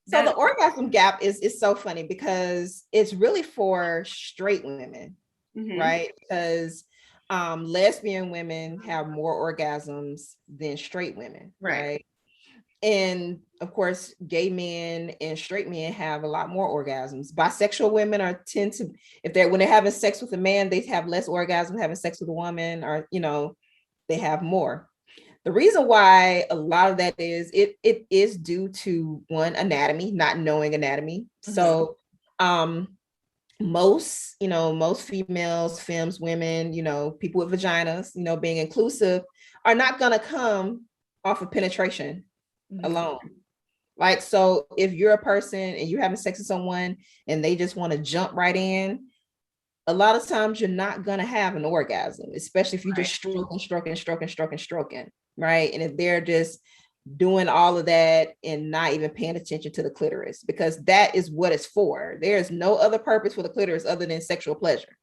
Speaker 3: So the orgasm gap is so funny because it's really for straight women, right? Because lesbian women have more orgasms than straight women, right? And of course, gay men and straight men have a lot more orgasms. Bisexual women tend to, when they're having sex with a man, they have less orgasm. Having sex with a woman, or they have more. The reason why a lot of that is it is due to one, anatomy, not knowing anatomy. So most females, femmes, women, people with vaginas, being inclusive, are not gonna come off of penetration alone. Like, so if you're a person and you're having sex with someone and they just want to jump right in, a lot of times you're not gonna have an orgasm, especially if you just stroking, right? And if they're just doing all of that and not even paying attention to the clitoris, because that is what it's for. There's no other purpose for the clitoris other than sexual pleasure,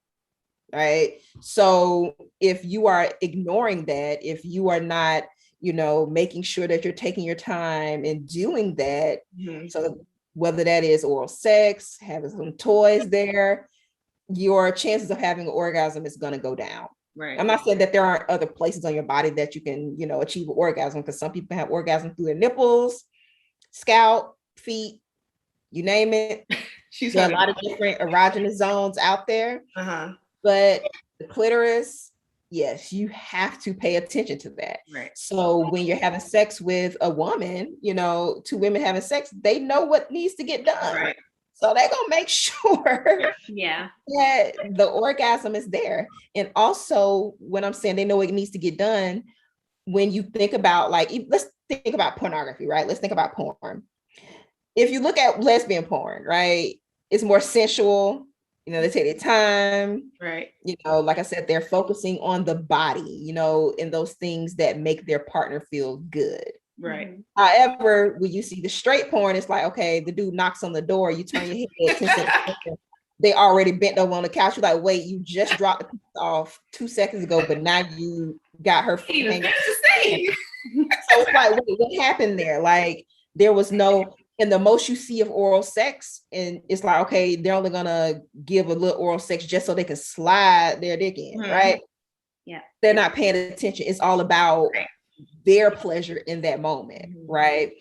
Speaker 3: right? So if you are ignoring that, if you are not making sure that you're taking your time and doing that, so whether that is oral sex, having some toys there, your chances of having an orgasm is going to go down.
Speaker 1: Right.
Speaker 3: I'm not saying that there aren't other places on your body that you can, achieve an orgasm, because some people have orgasm through their nipples, scalp, feet, you name it. There are a lot of different erogenous zones out there. But the clitoris, yes, you have to pay attention to that.
Speaker 1: Right.
Speaker 3: So when you're having sex with a woman, two women having sex, they know what needs to get done.
Speaker 1: Right.
Speaker 3: So they're gonna make sure that the orgasm is there. And also, when I'm saying they know what needs to get done, when you think about, like, let's think about pornography, right? Let's think about porn. If you look at lesbian porn, right, it's more sensual. They take their time,
Speaker 1: right?
Speaker 3: Like I said, they're focusing on the body, and those things that make their partner feel good.
Speaker 1: Right.
Speaker 3: However, when you see the straight porn, it's like, okay, the dude knocks on the door, you turn your head 10 seconds, they already bent over on the couch. You're like, wait, you just dropped the piece off 2 seconds ago, but now you got her feet hanging. So it's like, wait, what happened there? Like, there was no, and the most you see of oral sex, and it's like, okay, they're only gonna give a little oral sex just so they can slide their dick in, right?
Speaker 2: Yeah.
Speaker 3: They're not paying attention. It's all about their pleasure in that moment, right?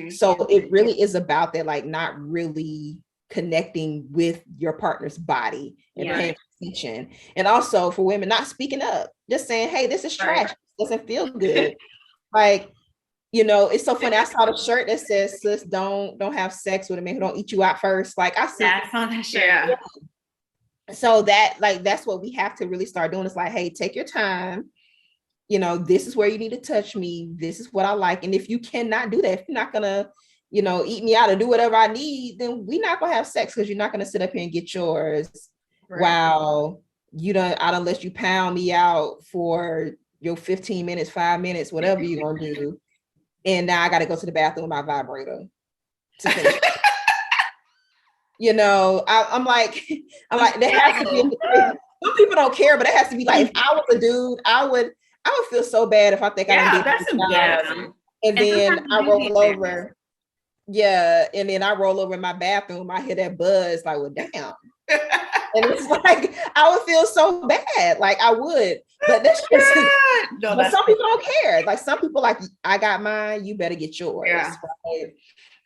Speaker 3: So it really is about that, like, not really connecting with your partner's body and paying attention. And also for women, not speaking up, just saying, hey, this is trash. It doesn't feel good. Like, it's so funny. I saw the shirt that says, sis, don't have sex with a man who don't eat you out first. Like, I
Speaker 2: saw that shirt.
Speaker 3: So that's what we have to really start doing. It's like, hey, take your time. This is where you need to touch me. This is what I like. And if you cannot do that, if you're not gonna, eat me out or do whatever I need, then we're not gonna have sex, because you're not gonna sit up here and get yours while I don't let you pound me out for your 15 minutes, 5 minutes, whatever you're gonna do. And now I got to go to the bathroom with my vibrator to finish. I'm like, there has to be. Some people don't care, but it has to be like, if I was a dude, I would feel so bad if I think I did
Speaker 1: that's embarrassing.
Speaker 3: And then I roll over. Yeah, and then I roll over in my bathroom. I hear that buzz, like, well, damn. And it's like, I would feel so bad, like I would. But that's just, but some people don't care. Like, some people, like, I got mine, you better get yours.
Speaker 1: Yeah.
Speaker 3: Right?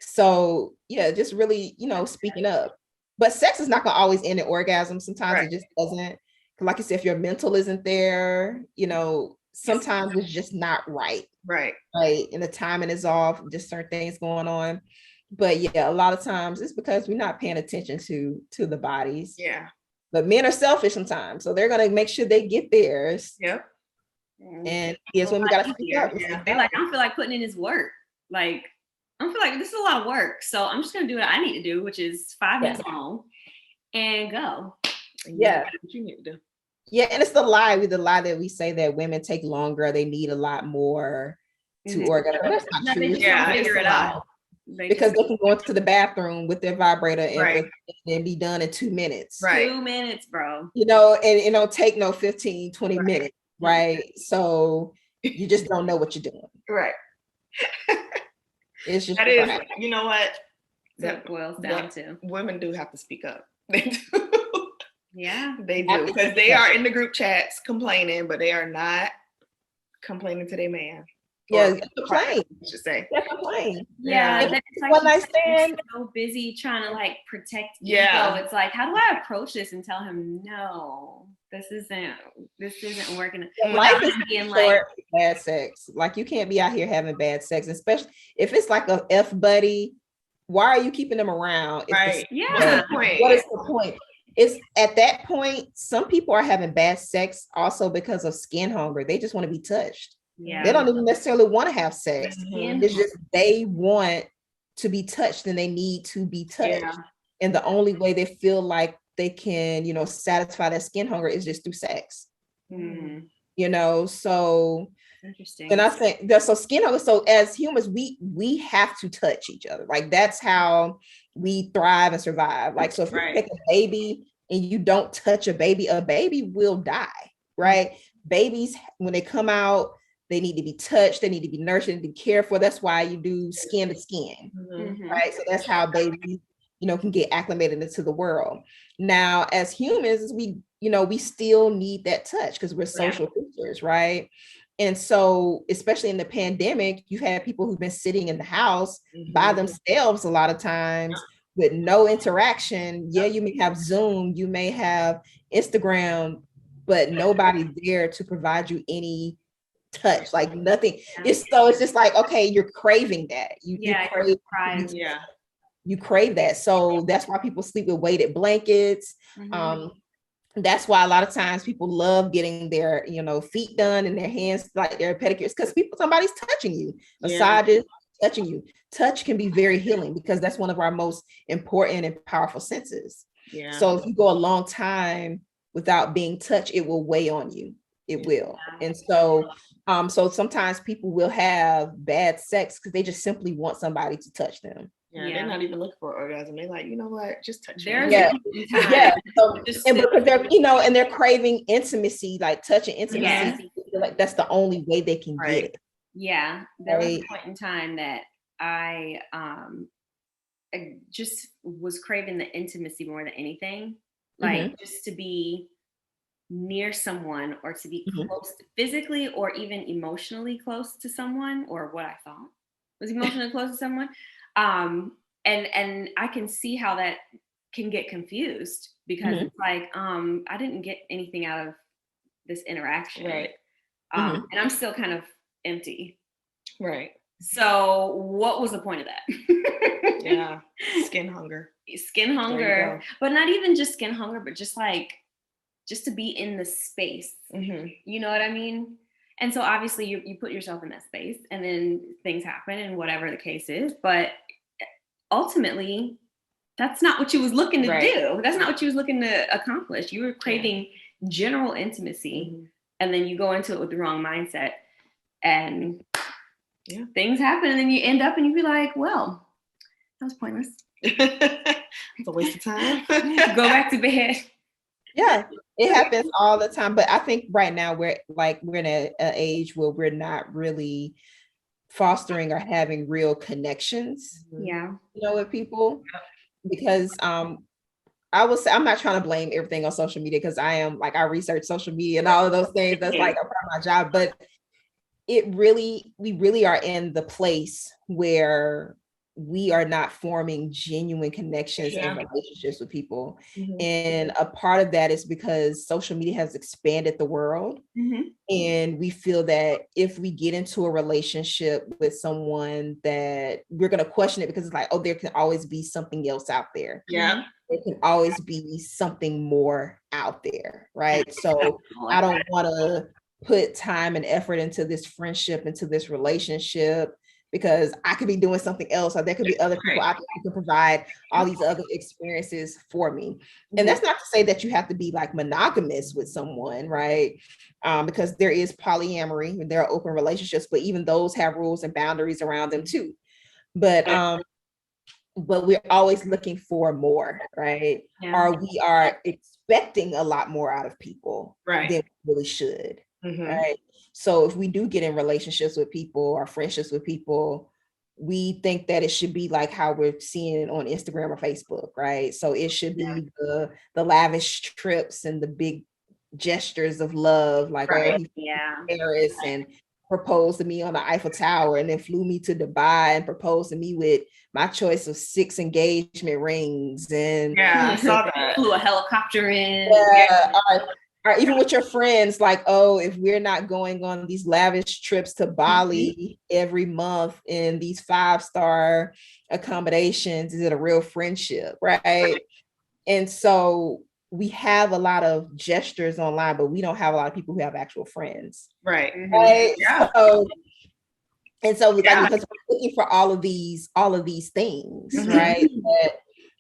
Speaker 3: So just really, speaking up. But sex is not gonna always end in orgasm. Sometimes it just doesn't. Like you said, if your mental isn't there, sometimes it's just not right.
Speaker 1: Right.
Speaker 3: And the timing is off, just certain things going on. But a lot of times it's because we're not paying attention to the bodies.
Speaker 1: Yeah.
Speaker 3: But men are selfish sometimes, so they're gonna make sure they get theirs.
Speaker 1: Yep.
Speaker 3: And yes, when we gotta speak up.
Speaker 2: They're like, I don't feel like putting in this work. Like, I don't feel like this is a lot of work, so I'm just gonna do what I need to do, which is 5 minutes long and go.
Speaker 3: Yeah.
Speaker 1: What you need to do.
Speaker 3: Yeah, and it's the lie that we say that women take longer, they need a lot more to organize. That's not true.
Speaker 2: They just don't figure it out.
Speaker 3: Because they can go into the bathroom with their vibrator and be done in 2 minutes.
Speaker 2: Right. 2 minutes, bro.
Speaker 3: You know, and it don't take no 15, 20 minutes, right? So you just don't know what you're doing.
Speaker 1: Right.
Speaker 3: It's just
Speaker 1: that is, you know what?
Speaker 2: That boils down to.
Speaker 1: Women do have to speak up. They do.
Speaker 2: Yeah.
Speaker 1: They do. Because they are in the group chats complaining, but they are not complaining to their man.
Speaker 3: Yeah, complain.
Speaker 1: I should say.
Speaker 3: Yeah, complain.
Speaker 2: Yeah. That's like
Speaker 3: when I stand
Speaker 2: so busy trying to like protect ego. It's like, how do I approach this and tell him no? This isn't working.
Speaker 3: Life is being like bad sex. Like you can't be out here having bad sex, especially if it's like a F buddy. Why are you keeping them around?
Speaker 1: Right.
Speaker 3: What is the point? It's at that point, some people are having bad sex also because of skin hunger. They just want to be touched.
Speaker 2: Yeah.
Speaker 3: They don't even necessarily want to have sex. It's just they want to be touched and they need to be touched. Yeah. And the only way they feel like they can, you know, satisfy that skin hunger is just through sex.
Speaker 2: Mm-hmm.
Speaker 3: You know, so
Speaker 2: interesting.
Speaker 3: And I think that's so skin hunger. So as humans, we have to touch each other. Like that's how we thrive and survive. Like so if you take a baby and you don't touch a baby will die. Right. Babies, when they come out, they need to be touched, they need to be nurtured and be cared for. That's why you do skin to skin. Mm-hmm. Right. So that's how babies, you know, can get acclimated into the world. Now, as humans, we still need that touch because we're social creatures, right? And so, especially in the pandemic, you have people who've been sitting in the house by themselves a lot of times with no interaction. Yeah, you may have Zoom, you may have Instagram, but nobody's there to provide you any touch, like nothing. It's just like, okay, you're craving that. You crave that. So that's why people sleep with weighted blankets. That's why a lot of times people love getting their, you know, feet done and their hands, like their pedicures, because somebody's touching you. Massage touching you. Touch can be very healing because that's one of our most important and powerful senses. Yeah. So if you go a long time without being touched, it will weigh on you. It will. And so so sometimes people will have bad sex because they just simply want somebody to touch them.
Speaker 1: Yeah, they're not even looking for an orgasm. They're like, you know what, just touch me.
Speaker 3: So, and because they're, you know, and they're craving intimacy, like touch and intimacy. Like that's the only way they can get it.
Speaker 2: Yeah, there was a point in time that I just was craving the intimacy more than anything, like just to be near someone or to be close physically or even emotionally close to someone, or what I thought was emotionally close to someone. And I can see how that can get confused because it's like, I didn't get anything out of this interaction. Right. And I'm still kind of empty.
Speaker 1: Right.
Speaker 2: So what was the point of that?
Speaker 1: Yeah. Skin hunger,
Speaker 2: but not even just skin hunger, but just to be in the space. You know what I mean? And so obviously you put yourself in that space and then things happen and whatever the case is, but ultimately that's not what you was looking to do. That's not what you was looking to accomplish. You were craving general intimacy and then you go into it with the wrong mindset and things happen and then you end up and you be like, well, that was pointless.
Speaker 1: It's a waste of time.
Speaker 2: Go back to bed.
Speaker 3: Yeah, it happens all the time. But I think right now we're in an age where we're not really fostering or having real connections.
Speaker 2: Yeah.
Speaker 3: You know, with people. Because I will say I'm not trying to blame everything on social media because I research social media and all of those things. That's like a part of my job. But we really are in the place where we are not forming genuine connections and relationships with people. And a part of that is because social media has expanded the world. And we feel that if we get into a relationship with someone that we're going to question it because it's like, oh, there can always be something else out there.
Speaker 1: Yeah.
Speaker 3: There can always be something more out there. Right. So I don't want to put time and effort into this friendship, into this relationship, because I could be doing something else, or there could be other people out there who can provide all these other experiences for me. And that's not to say that you have to be like monogamous with someone, right? Because there is polyamory and there are open relationships, but even those have rules and boundaries around them too. But we're always looking for more, right? Or we are expecting a lot more out of people than we really should, right? So if we do get in relationships with people or friendships with people, we think that it should be like how we're seeing it on Instagram or Facebook, right? So it should be the lavish trips and the big gestures of love, like oh, he's in Paris and proposed to me on the Eiffel Tower, and then flew me to Dubai and proposed to me with my choice of 6 engagement rings, and
Speaker 1: I saw that.
Speaker 2: Flew a helicopter in.
Speaker 3: Or even with your friends, like, oh, if we're not going on these lavish trips to Bali every month in these 5-star accommodations, is it a real friendship, right? And so we have a lot of gestures online, but we don't have a lot of people who have actual friends.
Speaker 1: Right.
Speaker 3: Yeah. So because we're looking for all of these things, right?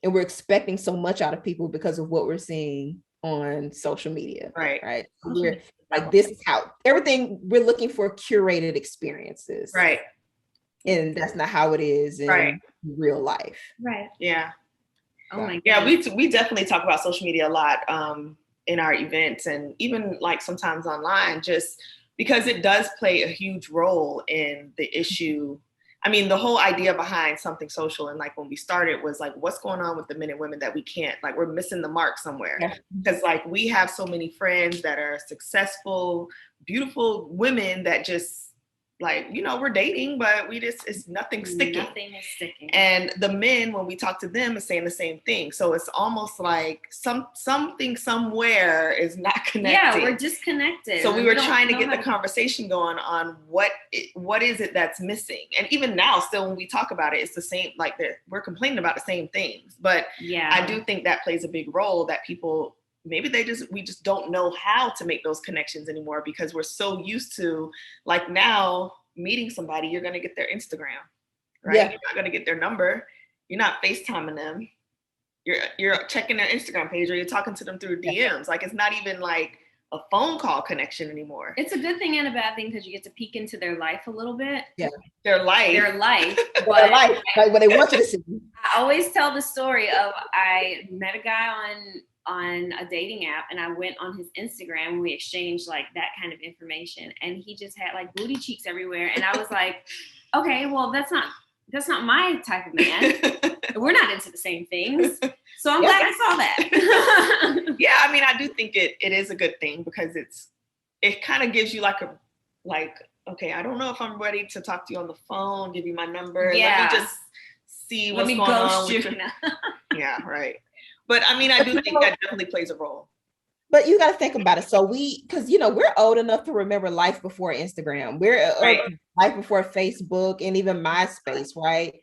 Speaker 3: And we're expecting so much out of people because of what we're seeing on social media. Right. So we're like, this is how everything, we're looking for curated experiences.
Speaker 1: Right.
Speaker 3: And that's not how it is in real life.
Speaker 2: Right.
Speaker 1: Yeah.
Speaker 2: Oh my God.
Speaker 1: Yeah, we definitely talk about social media a lot in our events, and even like sometimes online, just because it does play a huge role in the issue. I mean, the whole idea behind something social, and like when we started, was like, what's going on with the men and women that we can't, like, we're missing the mark somewhere. Because like we have so many friends that are successful, beautiful women that just, like, you know, we're dating, but it's nothing sticking.
Speaker 2: Nothing is sticking.
Speaker 1: And the men, when we talk to them, is saying the same thing. So it's almost like something somewhere is not connected.
Speaker 2: Yeah, we're disconnected.
Speaker 1: So we were trying to get the conversation going on what is it that's missing. And even now, still when we talk about it, it's the same, like we're complaining about the same things. But I do think that plays a big role, that people, maybe we just don't know how to make those connections anymore, because we're so used to, like, now meeting somebody, you're going to get their Instagram, right? You're not going to get their number. You're not FaceTiming them. You're checking their Instagram page, or you're talking to them through DMs. Like, it's not even like a phone call connection anymore.
Speaker 2: It's a good thing and a bad thing, because you get to peek into their life a little bit.
Speaker 3: Yeah.
Speaker 1: Their life.
Speaker 3: Their life. Like what they want you to see.
Speaker 2: I always tell the story of, I met a guy on a dating app, and I went on his Instagram, and we exchanged like that kind of information, and he just had like booty cheeks everywhere, and I was like, okay, well, that's not my type of man. We're not into the same things, so I'm glad I saw that.
Speaker 1: Yeah, I mean, I do think it is a good thing, because it kind of gives you like okay, I don't know if I'm ready to talk to you on the phone, give you my number, let me just see what's going on with you. Yeah, right. But I mean, I do think that definitely plays a role.
Speaker 3: But you got to think about it. So because, you know, we're old enough to remember life before Instagram. We're life before Facebook and even MySpace, right?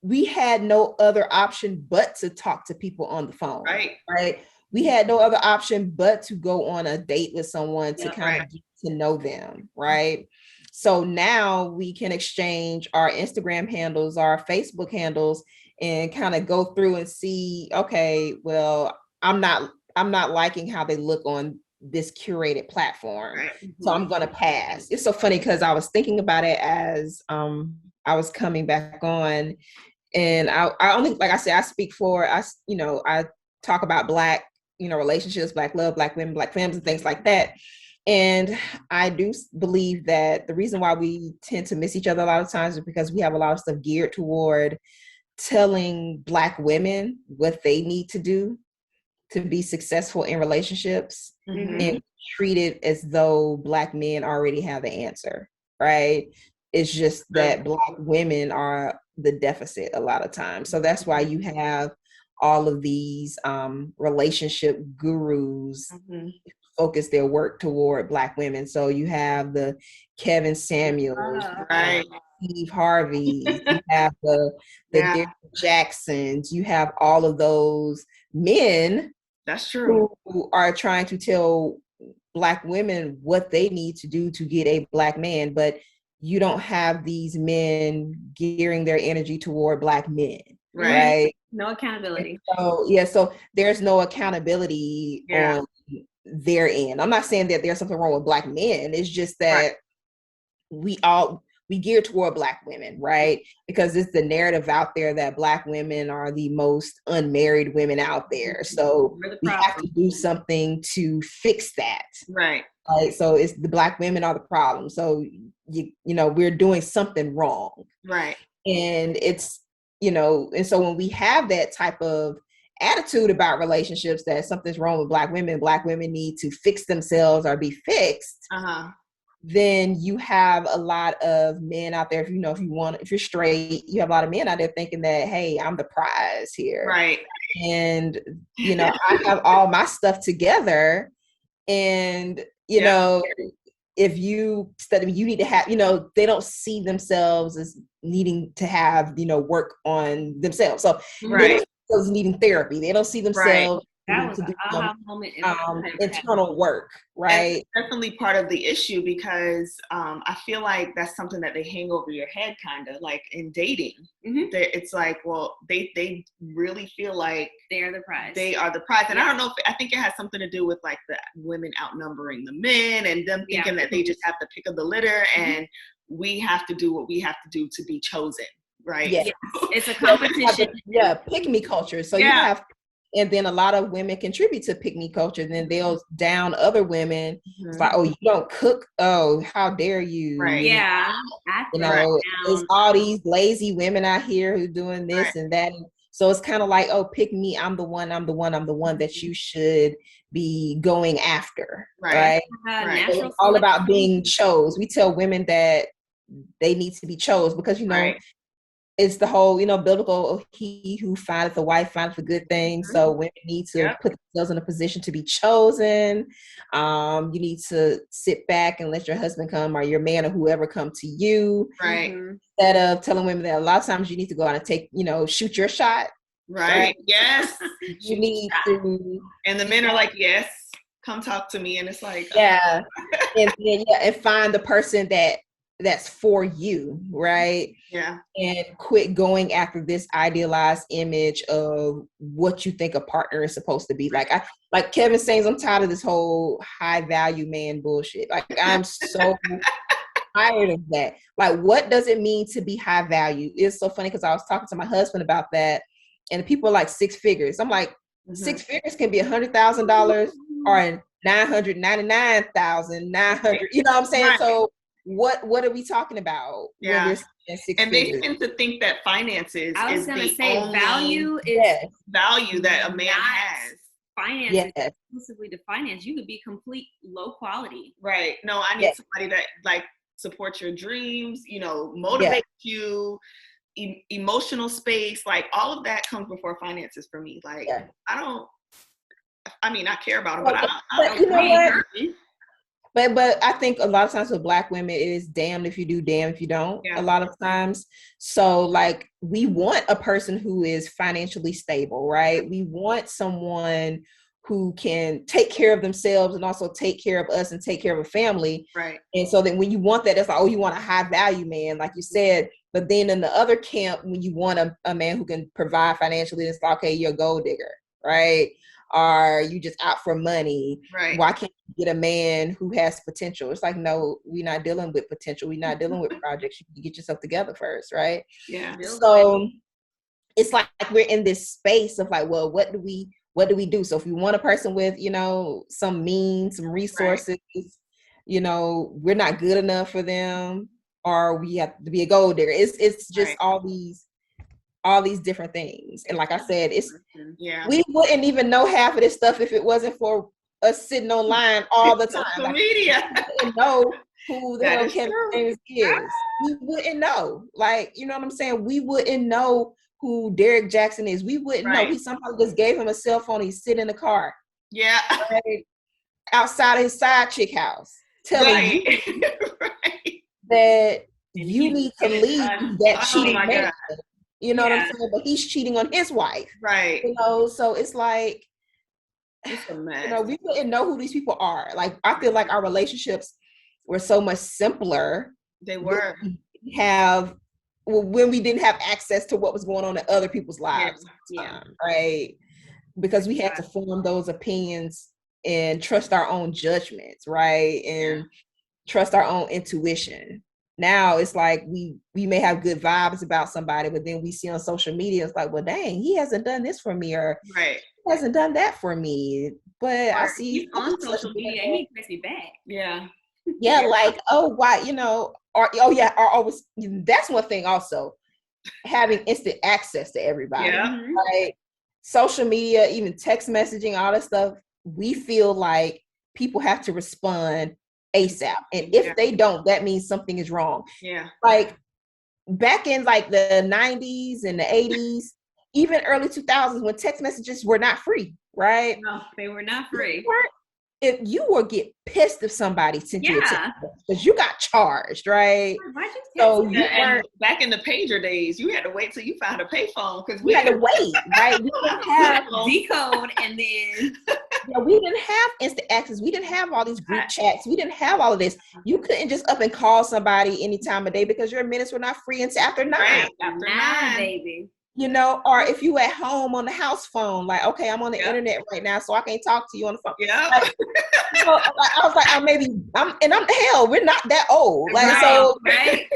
Speaker 3: We had no other option but to talk to people on the phone. Right. We had no other option but to go on a date with someone to kind of get to know them. Right. So now we can exchange our Instagram handles, our Facebook handles, and kind of go through and see, okay, well, I'm not liking how they look on this curated platform. So I'm going to pass. It's so funny, because I was thinking about it as I was coming back on, and I only, like I said, I speak for us, you know, I talk about Black, you know, relationships, Black love, Black women, Black families, and things like that. And I do believe that the reason why we tend to miss each other a lot of times is because we have a lot of stuff geared toward telling Black women what they need to do to be successful in relationships, and treat it as though Black men already have the answer, right? It's just that Black women are the deficit a lot of times. So that's why you have all of these relationship gurus focus their work toward Black women. So you have the Kevin Samuels, Steve Harvey, you have the Derrick Jacksons, you have all of those men.
Speaker 1: That's true.
Speaker 3: Who are trying to tell Black women what they need to do to get a Black man. But you don't have these men gearing their energy toward Black men, right?
Speaker 2: No accountability.
Speaker 3: So there's no accountability on their end. I'm not saying that there's something wrong with Black men. It's just that we gear toward Black women, right? Because it's the narrative out there that Black women are the most unmarried women out there. So we have to do something to fix that.
Speaker 1: Right.
Speaker 3: So it's the Black women are the problem. So you know, we're doing something wrong.
Speaker 1: Right.
Speaker 3: And it's, you know, and so when we have that type of attitude about relationships, that something's wrong with Black women need to fix themselves or be fixed. Then you have a lot of men out there, if you're straight, you have a lot of men out there thinking that, hey, I'm the prize here.
Speaker 1: Right.
Speaker 3: And, you know, I have all my stuff together. And, you know, if you study, you need to have, you know, they don't see themselves as needing to have, you know, work on themselves. So they don't see themselves needing therapy. They don't see themselves
Speaker 2: that was an aha moment
Speaker 3: internal work, right?
Speaker 1: That's definitely part of the issue, because I feel like that's something that they hang over your head, kind of like in dating. It's like, well, they really feel like
Speaker 2: they're the prize.
Speaker 1: They are the prize. And I don't know I think it has something to do with like the women outnumbering the men and them thinking that they just have the pick of the litter and we have to do what we have to do to be chosen, right?
Speaker 3: Yes.
Speaker 2: It's a competition.
Speaker 3: Pick me culture. So you have, and then a lot of women contribute to pick me culture, and then they'll down other women. It's like, oh, you don't cook. Oh, how dare you?
Speaker 1: Right.
Speaker 2: Yeah.
Speaker 3: You know, there's all these lazy women out here who doing this and that. So it's kind of like, oh, pick me. I'm the one that you should be going after. Right. So it's all about being chose. We tell women that they need to be chose because, you know, it's the whole, you know, biblical, he who findeth a wife findeth a good thing. So women need to put themselves in a position to be chosen. You need to sit back and let your husband come, or your man or whoever come to you.
Speaker 1: Right.
Speaker 3: Instead of telling women that a lot of times you need to go out and take, you know, shoot your shot.
Speaker 1: Right. Yes.
Speaker 3: You need to.
Speaker 1: And the men are like, yes, come talk to me. And it's like,
Speaker 3: and find the person that's for you, right?
Speaker 1: Yeah.
Speaker 3: And quit going after this idealized image of what you think a partner is supposed to be. Like Kevin saying, I'm tired of this whole high value man bullshit. Like I'm so tired of that. Like, what does it mean to be high value? It's so funny because I was talking to my husband about that, and people are like 6 figures. I'm like, 6 figures can be $100,000 or $999,900. You know what I'm saying? Right. So what are we talking about?
Speaker 1: Yeah. And they tend to think that finances is the only
Speaker 2: value
Speaker 1: that a man has.
Speaker 2: Finance is exclusively to finance. You could be complete low quality.
Speaker 1: Right. No, I need somebody that like supports your dreams, you know, motivates you, emotional space, like all of that comes before finances for me. Like I care about them, but I don't
Speaker 3: you know what? But I think a lot of times with Black women, it is damned if you do, damned if you don't. A lot of times. So like we want a person who is financially stable, right? We want someone who can take care of themselves and also take care of us and take care of a family.
Speaker 1: Right.
Speaker 3: And so then when you want that, it's like, oh, you want a high value man, like you said. But then in the other camp, when you want a man who can provide financially, it's like, okay, you're a gold digger, right? Or you just out for money.
Speaker 1: Right.
Speaker 3: Why can't you get a man who has potential? It's like, no, we're not dealing with potential. We're not dealing with projects. You get yourself together first, right?
Speaker 1: Yeah.
Speaker 3: So it's like we're in this space of like, well, what do we do? So if we want a person with, you know, some resources, you know, we're not good enough for them, or we have to be a gold digger. It's just all these different things. And like I said, we wouldn't even know half of this stuff if it wasn't for us sitting online all the time.
Speaker 1: Social media.
Speaker 3: We wouldn't know who the hell Kevin James is. We wouldn't know. Like, you know what I'm saying? We wouldn't know who Derek Jackson is. We wouldn't know. He somehow just gave him a cell phone. He's sitting in the car.
Speaker 1: Yeah.
Speaker 3: Right, outside of his side chick house. Telling you that you need to leave that cheating man. You know what I'm saying? But he's cheating on his wife.
Speaker 1: Right.
Speaker 3: You know, so it's like,
Speaker 1: it's a mess.
Speaker 3: You know, we wouldn't know who these people are. Like, I feel like our relationships were so much simpler
Speaker 1: They were.
Speaker 3: When we didn't have access to what was going on in other people's lives.
Speaker 2: Yeah.
Speaker 3: Right. Because we had to form those opinions and trust our own judgments, right? And trust our own intuition. Now it's like we may have good vibes about somebody, but then we see on social media, it's like, well, dang, he hasn't done this for me, or he hasn't done that for me. But I see
Speaker 2: he's on social media and he texts me back.
Speaker 3: Yeah, like, oh, why, or always, that's one thing also, having instant access to everybody. Right? Social media, even text messaging, all that stuff, we feel like people have to respond ASAP. And if they don't, that means something is wrong. Like back in like the 90s and the 80s, even early 2000s, when text messages were not free, right?
Speaker 2: No, they were not free.
Speaker 3: If you will get pissed if somebody sent you a text because you got charged, right?
Speaker 1: So back in the pager days, you had to wait till you found a payphone because
Speaker 3: we had to wait, right? We didn't have
Speaker 2: decode, and then
Speaker 3: we didn't have instant access. We didn't have all these group chats. We didn't have all of this. You couldn't just up and call somebody any time of day because your minutes were not free until after 9.
Speaker 2: Right. After 9, baby.
Speaker 3: Or if you at home on the house phone, like, okay, I'm on the internet right now, so I can't talk to you on the phone. Like, I was like, we're not that old. Like,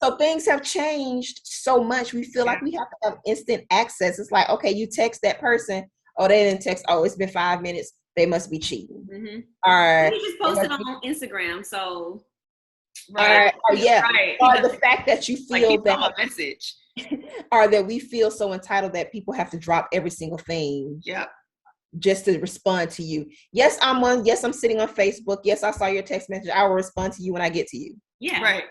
Speaker 3: so things have changed so much. We feel like we have to have instant access. It's like, okay, you text that person. Oh, they didn't text. Oh, it's been 5 minutes. They must be cheating. All right.
Speaker 2: He just posted on Instagram, so.
Speaker 3: Or the fact that you feel
Speaker 1: like that message.
Speaker 3: Or that we feel so entitled that people have to drop every single thing just to respond to you. Yes, I'm sitting on Facebook. Yes, I saw your text message. I will respond to you when I get to you.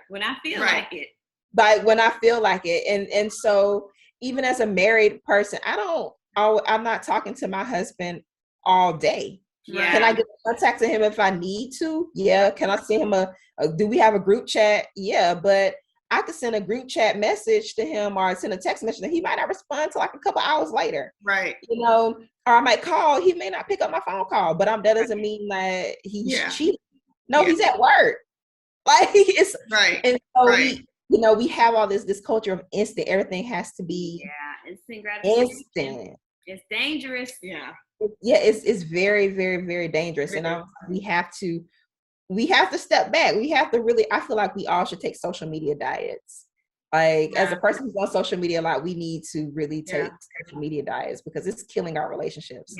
Speaker 2: When I feel like it.
Speaker 3: Like when I feel like it. And so even as a married person, I'm not talking to my husband all day. Can I get in contact to him if I need to? Can I send him do we have a group chat? But I could send a group chat message to him or send a text message and he might not respond till like a couple hours later.
Speaker 1: Right.
Speaker 3: Or I might call, he may not pick up my phone call, but that doesn't mean that he's cheating. No, he's at work. Like it's And so we have all this culture of instant. Everything has to be
Speaker 2: instant gratification.
Speaker 3: Instant.
Speaker 2: It's dangerous.
Speaker 3: It's very, very, very dangerous. And we have to step back. We have to really, I feel like we all should take social media diets. Like as a person who's on social media a lot, we need to really take social media diets because it's killing our relationships.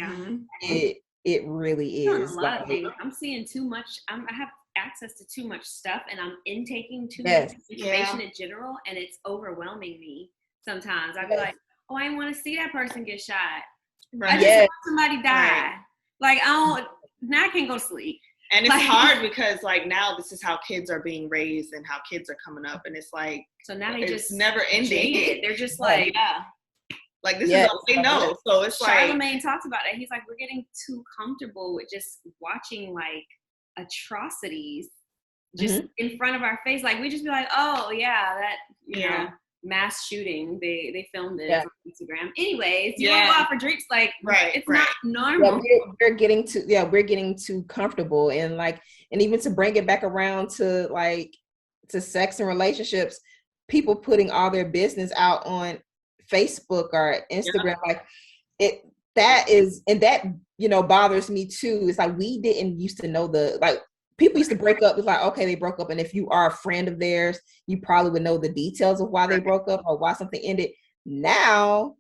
Speaker 3: It really is.
Speaker 2: A lot of things. I'm seeing too much. I have access to too much stuff and I'm intaking too much information in general, and it's overwhelming me sometimes. I'd be like, oh, I want to see that person get shot. I just want somebody die. Like now I can't go to sleep.
Speaker 1: And it's hard because like now this is how kids are being raised and how kids are coming up, and it's like
Speaker 2: so now they just
Speaker 1: never ending.
Speaker 2: They're just like
Speaker 1: like this is all they know. So it's
Speaker 2: Charlemagne talks about it. He's like, we're getting too comfortable with just watching like atrocities just in front of our face. Like we just be like, oh yeah, that you know, mass shooting. They filmed it on Instagram. Anyways, you want to go out for drinks? Like it's not normal.
Speaker 3: We're getting too comfortable, and even to bring it back around to sex and relationships, people putting all their business out on Facebook or Instagram, that bothers me too. It's like we didn't used to know people used to break up. It's like, okay, they broke up. And if you are a friend of theirs, you probably would know the details of why they broke up or why something ended. Now,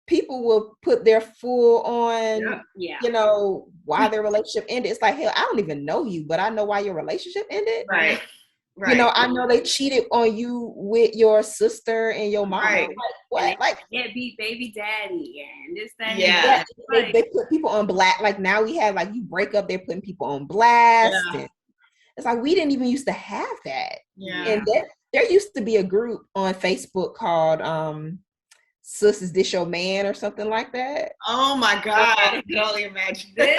Speaker 3: people will put their full on, why their relationship ended. It's like, hell, I don't even know you, but I know why your relationship ended.
Speaker 1: Right.
Speaker 3: I know they cheated on you with your sister and your mom.
Speaker 1: Right.
Speaker 3: Like, what?
Speaker 2: Beat baby daddy and this, that.
Speaker 3: Yeah. They put people on blast. Like now we have you break up, they're putting people on blast. Yeah. And it's like we didn't even used to have that.
Speaker 1: Yeah.
Speaker 3: And there used to be a group on Facebook called Sis, Is This Your Man or something like that.
Speaker 1: Oh my God. I can only imagine this.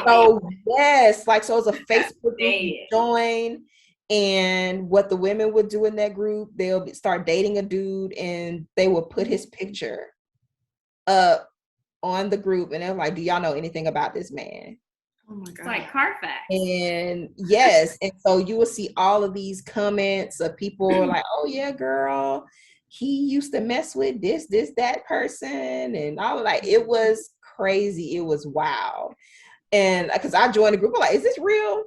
Speaker 3: So yes, so it was a Facebook group you join. And what the women would do in that group, they'll start dating a dude and they will put his picture up on the group and they're like, do y'all know anything about this man?
Speaker 1: Oh my God.
Speaker 2: It's like Carfax.
Speaker 3: And yes, and so you will see all of these comments of people like, oh yeah, girl, he used to mess with this, that person, and all like it was crazy. It was wild. And because I joined the group, I'm like, is this real?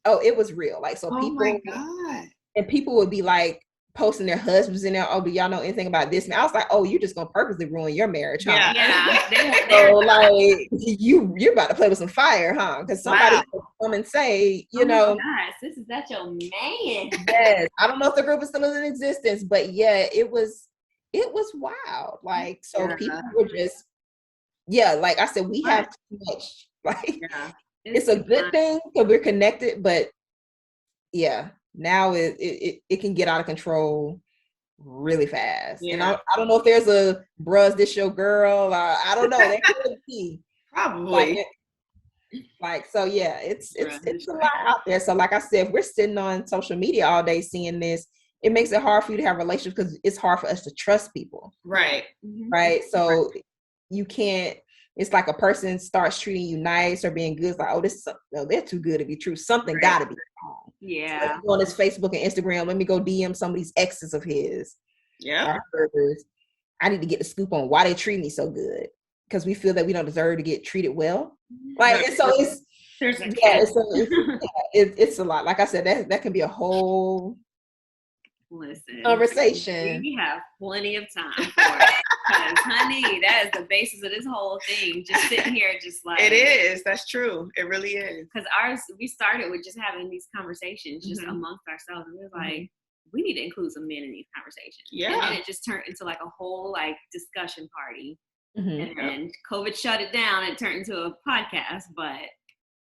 Speaker 3: Oh, it was real. Like, so
Speaker 1: oh
Speaker 3: people,
Speaker 1: my God.
Speaker 3: and people would be like posting their husbands in there. Oh, do y'all know anything about this man? I was like, oh, you're just gonna purposely ruin your marriage, huh?
Speaker 2: Yeah.
Speaker 3: So like you're about to play with some fire, huh? Because somebody will come and say, you know,
Speaker 2: gosh, that's your man.
Speaker 3: Yes, I don't know if the group is still in existence, but yeah, it was wild. Like, so people were just, like I said, we have too much. Like, it's a good thing because we're connected, but yeah, now it can get out of control really fast. And I don't know if there's a bruh's this your girl. I don't know. There could be.
Speaker 1: Probably.
Speaker 3: Like, so yeah, it's a lot out there. So like I said, if we're sitting on social media all day seeing this, it makes it hard for you to have relationships because it's hard for us to trust people.
Speaker 1: Right.
Speaker 3: Right. So you can't, it's like a person starts treating you nice or being good. It's like, oh, they're too good to be true. Something gotta be wrong.
Speaker 2: Yeah.
Speaker 3: So on his Facebook and Instagram, let me go DM some of these exes of his.
Speaker 1: Yeah.
Speaker 3: I need to get the scoop on why they treat me so good. Because we feel that we don't deserve to get treated well. Like, and so it's a lot. Like I said, that can be a whole conversation.
Speaker 2: We have plenty of time for it. Because, honey, that is the basis of this whole thing. Just sitting here, just like
Speaker 1: it is. That's true. It really is.
Speaker 2: Because we started with just having these conversations just amongst ourselves, and we were like, we need to include some men in these conversations.
Speaker 1: Yeah.
Speaker 2: And then it just turned into like a whole like discussion party. And then COVID shut it down. It turned into a podcast, but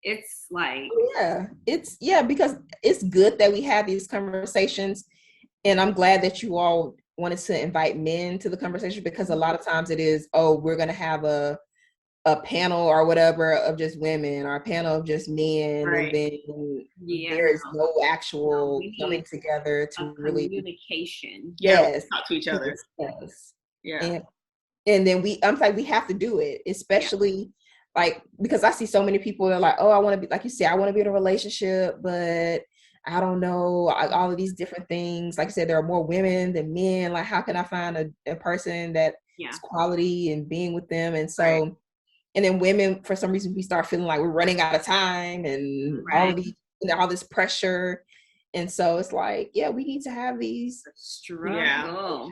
Speaker 2: it's like
Speaker 3: because it's good that we have these conversations, and I'm glad that you all wanted to invite men to the conversation because a lot of times it is, we're gonna have a panel or whatever of just women or a panel of just men, and then there is no actual coming together to really
Speaker 2: communication.
Speaker 1: Talk to each other.
Speaker 3: And then I'm like, we have to do it, especially like, because I see so many people that are like, oh, I want to be, like you said, I want to be in a relationship, but I don't know, all of these different things. Like I said, there are more women than men. Like, how can I find a person that is quality and being with them? And so, and then women, for some reason, we start feeling like we're running out of time and all of these, all this pressure. And so it's like, we need to have these
Speaker 2: struggle.
Speaker 1: Yeah,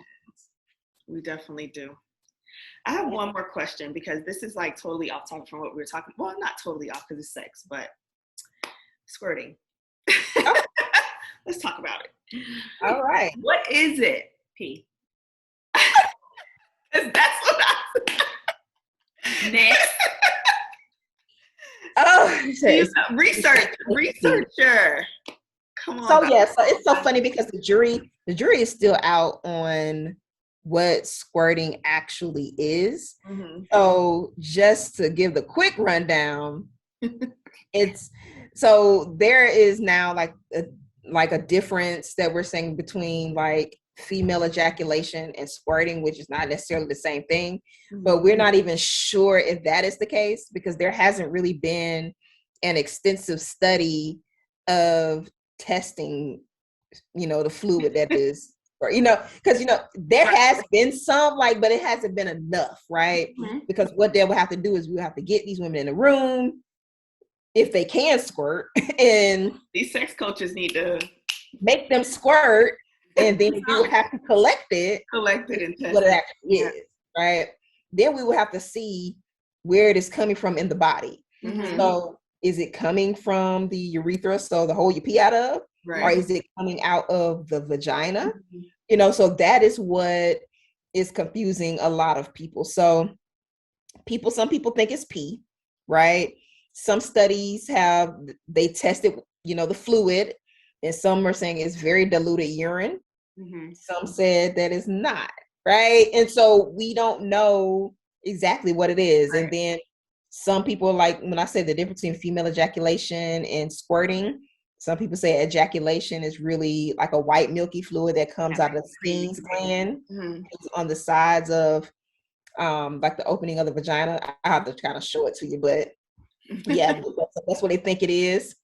Speaker 1: we definitely do. I have one more question because this is like totally off topic from what we were talking. Well, not totally off because it's sex, but squirting. Let's talk about it.
Speaker 3: All right.
Speaker 1: What is it?
Speaker 2: P.
Speaker 1: That's what
Speaker 2: Next.
Speaker 1: Researcher. Come on.
Speaker 3: So so it's so funny because the jury is still out on what squirting actually is. So just to give the quick rundown, there is now like a difference that we're saying between like female ejaculation and squirting, which is not necessarily the same thing, but we're not even sure if that is the case because there hasn't really been an extensive study of testing, the fluid that is, or, because, there has been some but it hasn't been enough, right? Because what they will have to do is we have to get these women in a room if they can squirt, and
Speaker 1: these sex coaches need to
Speaker 3: make them squirt, and then we will have to collect it and test what it actually is, right? Then we will have to see where it is coming from in the body. So is it coming from the urethra, so the hole you pee out of, or is it coming out of the vagina? So that is what is confusing a lot of people. So some people think it's pee, right? Some studies they tested, the fluid, and some are saying it's very diluted urine. Some said that it's not, right? And so we don't know exactly what it is. And then some people, like when I say the difference between female ejaculation and squirting, some people say ejaculation is really like a white milky fluid that comes out of the Skene's gland on the sides of like the opening of the vagina. I have to kind of show it to you, but Yeah, that's what they think it is.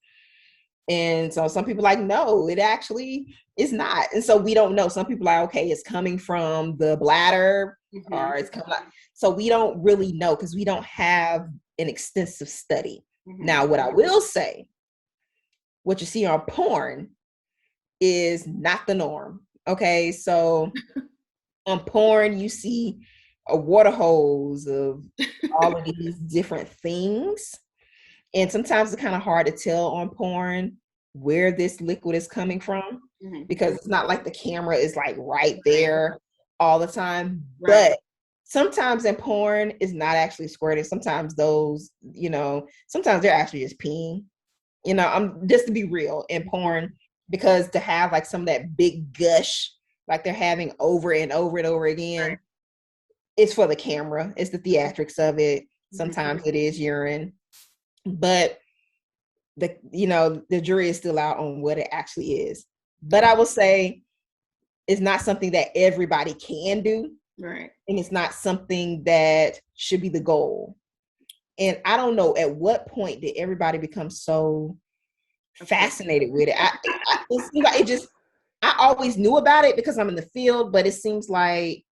Speaker 3: And so some people are like, no, it actually is not. And so we don't know. Some people are like, okay, it's coming from the bladder or it's coming out. So we don't really know because we don't have an extensive study. Now, what I will say, what you see on porn is not the norm. Okay, so on porn, you see a water hose of all of these different things. And sometimes it's kind of hard to tell on porn where this liquid is coming from because it's not like the camera is like right there all the time. Right. But sometimes in porn, it's not actually squirting. Sometimes those, sometimes they're actually just peeing. I'm just to be real in porn, because to have like some of that big gush like they're having over and over and over again, right, it's for the camera. It's the theatrics of it. Sometimes it is urine. But the jury is still out on what it actually is. But I will say it's not something that everybody can do. Right. And it's not something that should be the goal. And I don't know at what point did everybody become so fascinated with it. It seems like I always knew about it because I'm in the field, but it seems like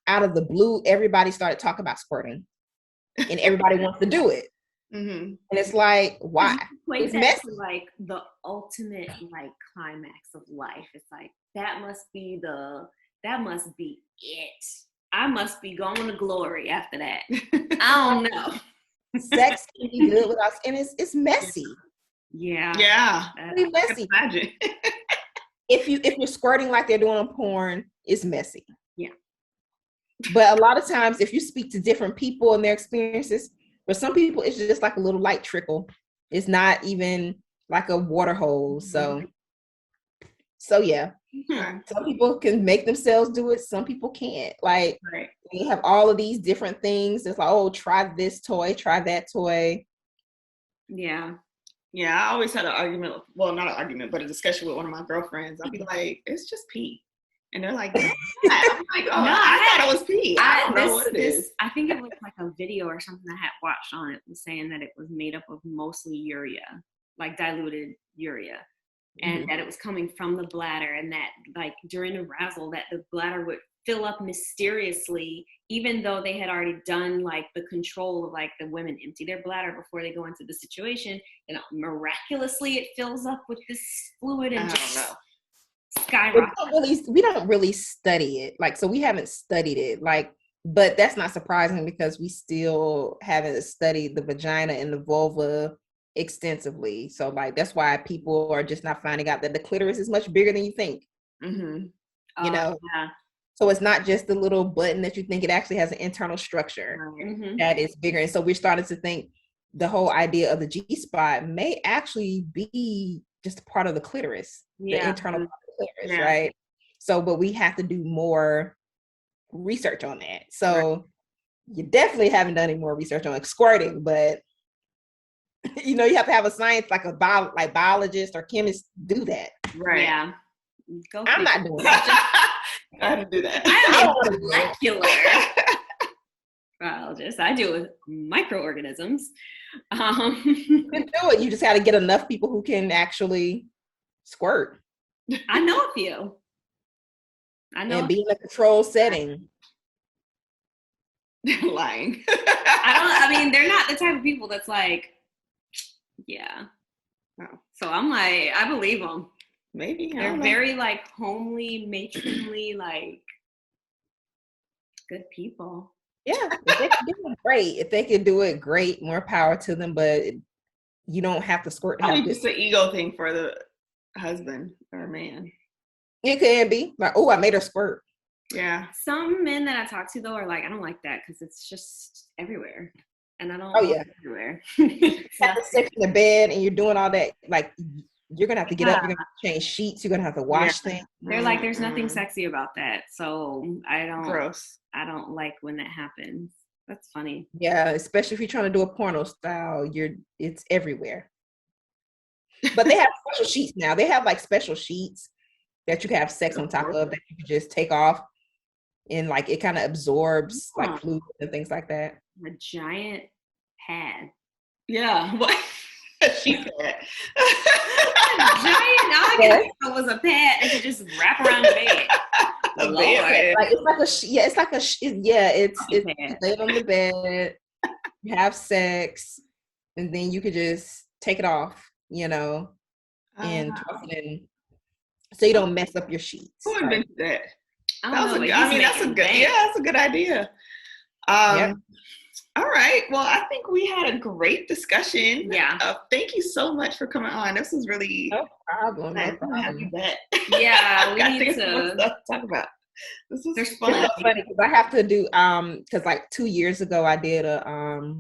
Speaker 3: out of the blue, everybody started talking about squirting and everybody wants to do it. And it's like, why?
Speaker 2: It's messy. Like the ultimate like climax of life. It's like that must be it. I must be going to glory after that. I don't know.
Speaker 3: Sex can be good without, and it's messy.
Speaker 1: Yeah.
Speaker 3: It's messy. Imagine. If you're squirting like they're doing on porn, it's messy.
Speaker 2: Yeah.
Speaker 3: But a lot of times, if you speak to different people and their experiences, for some people, it's just like a little light trickle. It's not even like a water hose. So yeah. Some people can make themselves do it. Some people can't. Like, right, they have all of these different things. It's like, oh, try this toy, try that toy.
Speaker 2: Yeah.
Speaker 1: Yeah, I always had an argument. Well, not an argument, but a discussion with one of my girlfriends. I'd be like, it's just pee. And they're like, I'm like, oh, no, I thought it was pee. I don't know what it is.
Speaker 2: I think it was like a video or something I had watched on it was saying that it was made up of mostly urea, like diluted urea. And that it was coming from the bladder, and that like during arousal that the bladder would fill up mysteriously, even though they had already done like the control of like the women empty their bladder before they go into the situation, and miraculously it fills up with this fluid and just skyrockets.
Speaker 3: We don't really study it, like, so we haven't studied it, like, but that's not surprising because we still haven't studied the vagina and the vulva extensively. So like that's why people are just not finding out that the clitoris is much bigger than you think.
Speaker 2: Yeah.
Speaker 3: So it's not just the little button that you think. It actually has an internal structure that is bigger. And so we're starting to think the whole idea of the G-spot may actually be just part of the clitoris, the internal part of the clitoris, right? So, but we have to do more research on that. So you definitely haven't done any more research on like squirting, but you have to have a science, like like biologist or chemist do that.
Speaker 2: Right. Yeah.
Speaker 3: I'm not doing that.
Speaker 1: I have to do that.
Speaker 2: I'm a molecular biologist. I deal with microorganisms.
Speaker 3: You can do it. You just got to get enough people who can actually squirt.
Speaker 2: I know a few.
Speaker 3: And be in a controlled setting.
Speaker 1: Lying.
Speaker 2: I mean, they're not the type of people that's like, yeah. Oh. So I'm like, I believe them.
Speaker 1: Maybe.
Speaker 2: They're very like homely, matronly, like good people.
Speaker 3: Yeah. If they can do it great. If they can do it great, more power to them, but you don't have to squirt.
Speaker 1: I think it's an ego thing for the husband or man.
Speaker 3: It can be. Like, oh, I made her squirt.
Speaker 2: Yeah. Some men that I talk to though are like, I don't like that because it's just everywhere. And I don't everywhere.
Speaker 3: Have the sex in the bed and you're doing all that, like you're gonna have to get up, you're gonna have to change sheets, you're gonna have to wash things.
Speaker 2: They're like, there's nothing sexy about that. So I don't like when that happens. That's funny.
Speaker 3: Yeah, especially if you're trying to do a porno style, it's everywhere. But they have special sheets now. They have like special sheets that you can have sex on top of that you can just take off, and like it kind of absorbs like fluid and things like that.
Speaker 2: A giant pad.
Speaker 1: Yeah. What? She pad.
Speaker 2: Giant. All I could think of was a pad and could just wrap around the bed.
Speaker 1: A bed pad.
Speaker 3: Like it's you lay it on the bed, you have sex, and then you could just take it off, and toss it in, so you don't mess up your sheets.
Speaker 1: Who invented that?
Speaker 2: That's a good
Speaker 1: idea. All right. Well, I think we had a great discussion.
Speaker 2: Yeah.
Speaker 1: Thank you so much for coming on. This was really
Speaker 3: no problem.
Speaker 1: Have you back.
Speaker 2: Yeah, we need to
Speaker 1: talk about. This was
Speaker 3: It's
Speaker 1: fun.
Speaker 3: so funny because I have to do because like 2 years ago I did a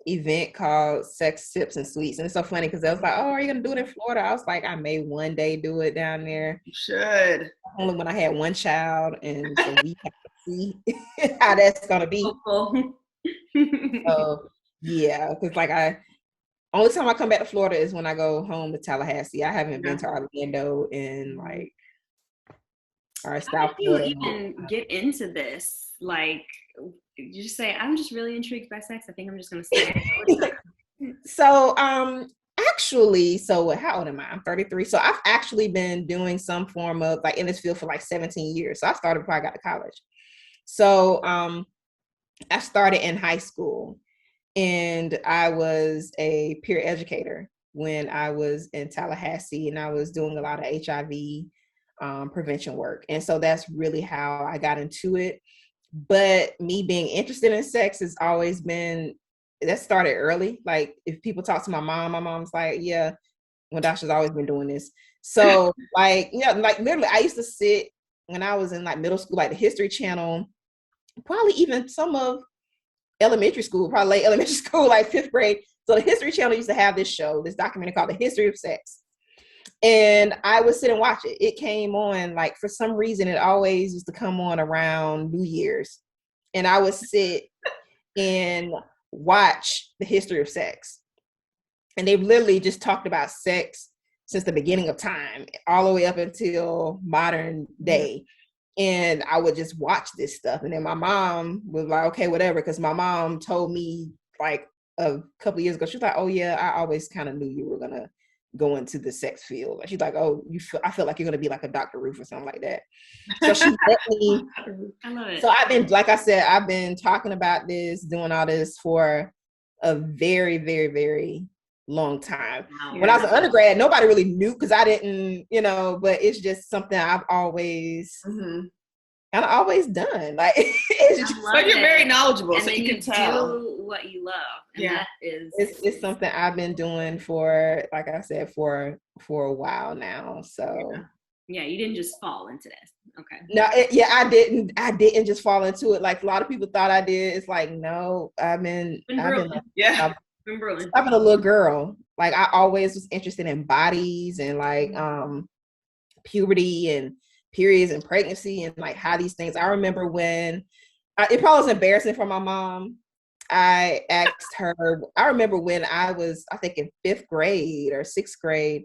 Speaker 3: event called Sex Sips and Sweets, and it's so funny because I was like, oh, are you gonna do it in Florida? I was like, I may one day do it down there.
Speaker 1: You should.
Speaker 3: Only when I had one child, and so we have to see how that's gonna be. So yeah, because like only time I come back to Florida is when I go home to Tallahassee. I haven't been to Orlando in like
Speaker 2: South Florida. How did you even get into this? Like, you just say, I'm just really intrigued by sex. I think I'm just gonna stay.
Speaker 3: So actually, how old am I? I'm 33. So I've actually been doing some form of like in this field for like 17 years. So I started before I got to college. So I started in high school, and I was a peer educator when I was in Tallahassee, and I was doing a lot of HIV prevention work. And so that's really how I got into it. But me being interested in sex has always been, that started early. Like if people talk to my mom's like, yeah, Wendasha's always been doing this. So like, like literally I used to sit when I was in like middle school, like the History Channel, probably even some of elementary school, probably late elementary school, like 5th grade. So the History Channel used to have this documentary called The History of Sex. And I would sit and watch it. It came on, like, for some reason, it always used to come on around New Year's. And I would sit and watch the history of sex. And they've literally just talked about sex since the beginning of time, all the way up until modern day. And I would just watch this stuff. And then my mom was like, okay, whatever. Because my mom told me like a couple of years ago, she was like, oh yeah, I always kind of knew you were going to go into the sex field. She's like, oh, I feel like you're going to be like a Dr. Ruth or something like that. So she let me.
Speaker 2: I love it.
Speaker 3: So I've been, like I said, I've been talking about this, doing all this for a very, very, very long time. Wow. When I was an undergrad, nobody really knew because I didn't, but it's just something I've always kind of always done. Like, it's just,
Speaker 1: but you're very knowledgeable,
Speaker 2: and
Speaker 1: so you can tell.
Speaker 2: Do what you love. And that is,
Speaker 3: it's something I've been doing for, like I said, for a while now. So
Speaker 2: yeah, you didn't just fall into this. Okay.
Speaker 3: No, I didn't just fall into it. Like a lot of people thought I did. It's like, no, I've been brewing. I've been a little girl. Like I always was interested in bodies and like puberty and periods and pregnancy and like how these things. I remember when it probably was embarrassing for my mom. I asked her, I remember when I was, I think in 5th grade or 6th grade,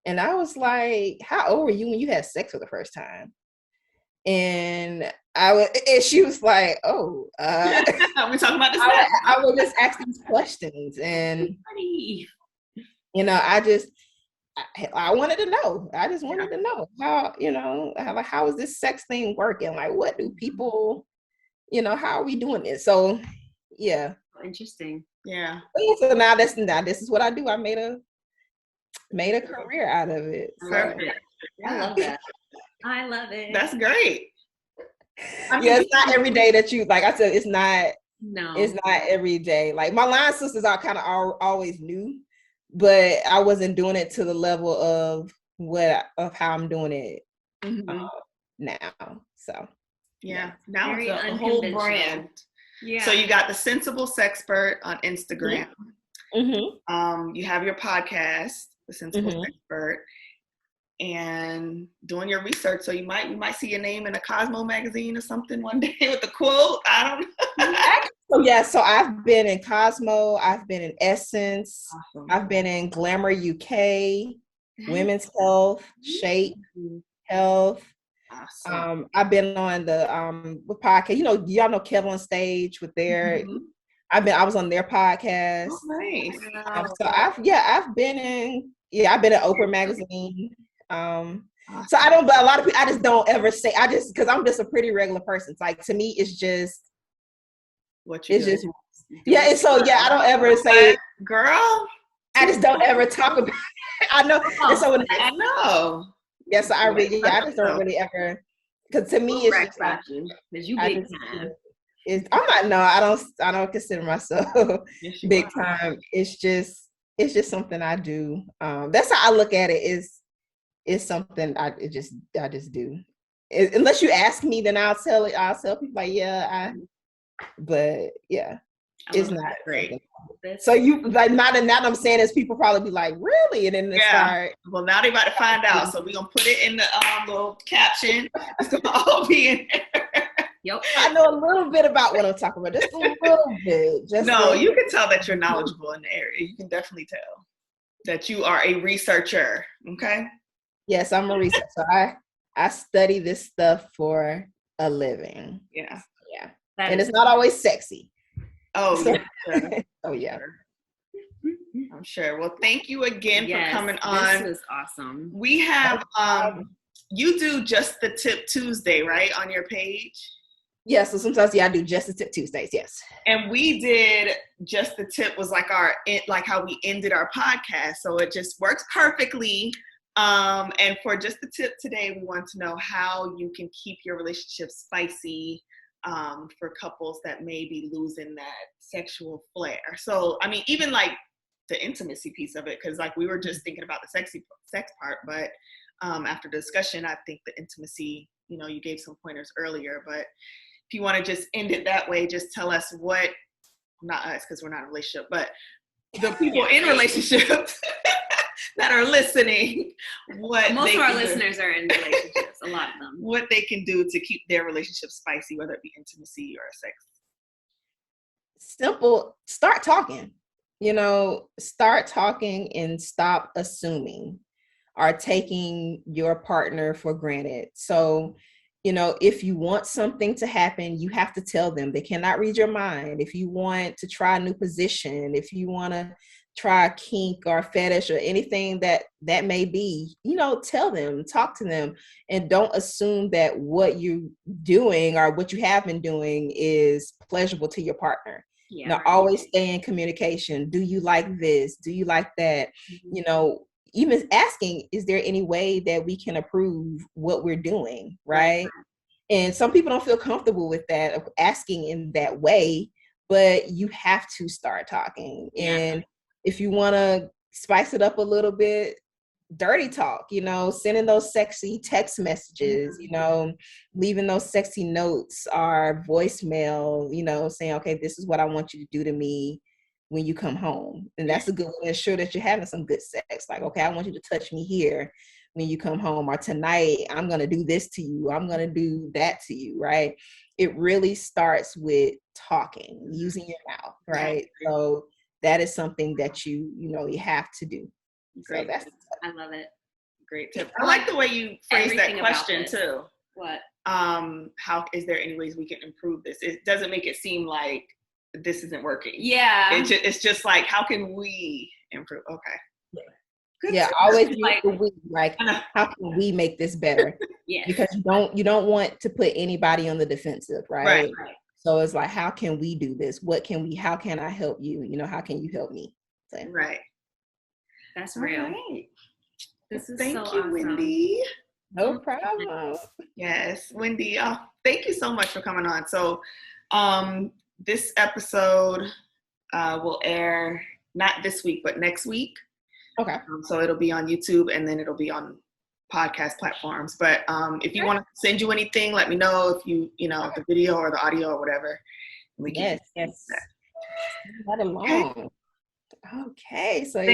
Speaker 3: and I was like, how old were you when you had sex for the first time? And she was like, oh,
Speaker 1: we talking about this.
Speaker 3: I would just ask these questions, and I wanted to know. I just wanted to know how is this sex thing working? Like, what do people, how are we doing this? So, yeah.
Speaker 2: Interesting.
Speaker 1: Yeah.
Speaker 3: So now this is what I do. I made a career out of it.
Speaker 2: Perfect. I love that. I love it.
Speaker 1: That's great.
Speaker 3: It's not every day that you, like I said, it's not every day. Like my line sisters are kind of always knew, but I wasn't doing it to the level of how I'm doing it now. So
Speaker 1: now it's a whole brand. Yeah. So you got the Sensible Sexpert on Instagram. You have your podcast, the Sensible Sexpert, and doing your research. So you might see your name in a Cosmo magazine or something one day with a quote. I don't know.
Speaker 3: So I've been in Cosmo, I've been in Essence, awesome. I've been in Glamour UK, Women's Health, Shape Health. Awesome. I've been on the podcast. Y'all know Kevin on Stage with their. I was on their podcast.
Speaker 1: Oh, nice.
Speaker 3: So I've been in Oprah Magazine. So but a lot of people, I just don't ever say, because I'm just a pretty regular person. It's like, to me, it's just, just, yeah. And so, I don't ever say,
Speaker 1: girl,
Speaker 3: I just don't ever talk about it. I know. And so when
Speaker 1: I know.
Speaker 3: Yes, I just don't really ever, because to me, it's just like,
Speaker 2: because you big time.
Speaker 3: I'm not, I don't consider myself big time. It's just something I do. That's how I look at it. It's something I just do. Unless you ask me, then I'll tell people like, but yeah, it's not
Speaker 1: great.
Speaker 3: So you like, not I'm saying is people probably be like, really? And then they start.
Speaker 1: Well, now they about to find out. So we're gonna put it in the little caption. It's gonna all be in there.
Speaker 2: Yep.
Speaker 3: I know a little bit about what I'm talking about. Just a little bit.
Speaker 1: You can tell that you're knowledgeable in the area. You can definitely tell that you are a researcher. Okay.
Speaker 3: Yes, I'm a researcher. I study this stuff for a living.
Speaker 1: Yeah.
Speaker 3: Yeah. And it's not always sexy.
Speaker 1: Oh,
Speaker 3: yeah. Oh, yeah.
Speaker 1: I'm sure. Well, thank you again for coming on.
Speaker 2: This is awesome.
Speaker 1: We have, you do Just the Tip Tuesday, right, on your page?
Speaker 3: Yeah, so sometimes, I do Just the Tip Tuesdays, yes.
Speaker 1: And we did Just the Tip was like how we ended our podcast. So it just works perfectly. And for Just the Tip today, we want to know how you can keep your relationship spicy for couples that may be losing that sexual flair. So, I mean, even like the intimacy piece of it, because like we were just thinking about the sex part, but after discussion, I think the intimacy, you gave some pointers earlier, but if you want to just end it that way, just tell us not us, because we're not in a relationship, but the people in relationships that are listening, most
Speaker 2: of our listeners are in relationships, a lot of them.
Speaker 1: What they can do to keep their relationship spicy, whether it be intimacy or sex.
Speaker 3: Simple. Start talking. Start talking and stop assuming or taking your partner for granted. So, if you want something to happen, you have to tell them. They cannot read your mind. If you want to try a new position, if you want to try a kink or fetish or anything that may be, tell them, talk to them, and don't assume that what you're doing or what you have been doing is pleasurable to your partner.
Speaker 2: Yeah.
Speaker 3: Always stay in communication. Do you like this? Do you like that? Mm-hmm. Even asking, is there any way that we can approve what we're doing, right? And some people don't feel comfortable with that, of asking in that way, but you have to start talking. Yeah. And if you want to spice it up a little bit, dirty talk, sending those sexy text messages, leaving those sexy notes or voicemail, saying, okay, this is what I want you to do to me when you come home. And that's a good way to ensure that you're having some good sex. Like, okay, I want you to touch me here when you come home, or tonight I'm going to do this to you. I'm going to do that to you, right? It really starts with talking, using your mouth, right? So that is something that you have to do.
Speaker 1: Great.
Speaker 2: So I love it.
Speaker 1: Great tip. I like the way you phrased that question too.
Speaker 2: What?
Speaker 1: How is there any ways we can improve this? It doesn't make it seem like this isn't working.
Speaker 2: Yeah.
Speaker 1: It's just like, how can we improve? Okay.
Speaker 3: Yeah, always use the we. Like, how can we make this better?
Speaker 2: Yeah.
Speaker 3: Because you don't want to put anybody on the defensive, right?
Speaker 1: Right.
Speaker 3: So it's like, how can we do this? How can I help you? How can you help me? So.
Speaker 1: Right.
Speaker 2: That's real.
Speaker 1: Right.
Speaker 2: This is
Speaker 1: Thank
Speaker 2: so
Speaker 1: you,
Speaker 2: awesome.
Speaker 1: Wendy.
Speaker 3: No problem.
Speaker 1: Yes, Wendy. Thank you so much for coming on. So, this episode will air not this week, but next week.
Speaker 3: Okay.
Speaker 1: So it'll be on YouTube, and then it'll be on podcast platforms. But if you want to send you anything, let me know. If the video or the audio or whatever. We can
Speaker 3: yes. That alone. Okay. So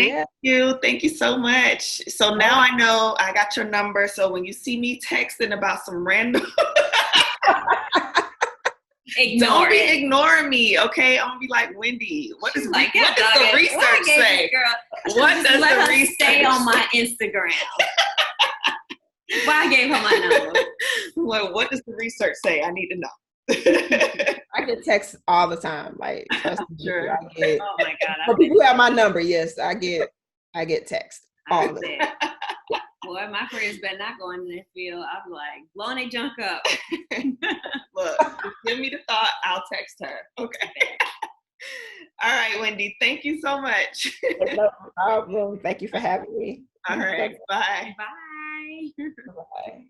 Speaker 1: Thank you so much. So now I know I got your number. So when you see me texting about some random, don't be ignoring me, okay? I'm gonna be like, Wendy, what does the research say? What does the research
Speaker 2: say on my Instagram? Well, I gave her my number.
Speaker 1: Well, what does the research say? I need to know.
Speaker 3: I get texts all the time. Like, trust me,
Speaker 1: Sure.
Speaker 3: I get.
Speaker 2: Oh my God.
Speaker 3: For people who have my number, yes, I get text all the time.
Speaker 2: Boy, my friends better not go into that field. I'm like, blowing their junk up.
Speaker 1: Look, give me the thought. I'll text her. Okay. All right, Wendy. Thank you so much.
Speaker 3: No problem. Thank you for having me.
Speaker 1: All right. Bye.
Speaker 2: Bye.
Speaker 3: Bye.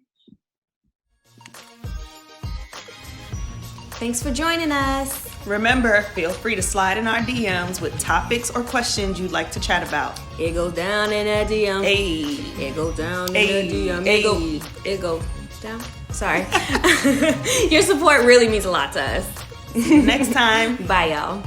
Speaker 2: Thanks for joining us.
Speaker 1: Remember, feel free to slide in our DMs with topics or questions you'd like to chat about.
Speaker 2: It goes down in that DM.
Speaker 1: Hey.
Speaker 2: It goes down
Speaker 1: Hey.
Speaker 2: in that DM.
Speaker 1: Hey.
Speaker 2: It goes down. Sorry. Your support really means a lot to us.
Speaker 1: See you next time.
Speaker 2: Bye, y'all.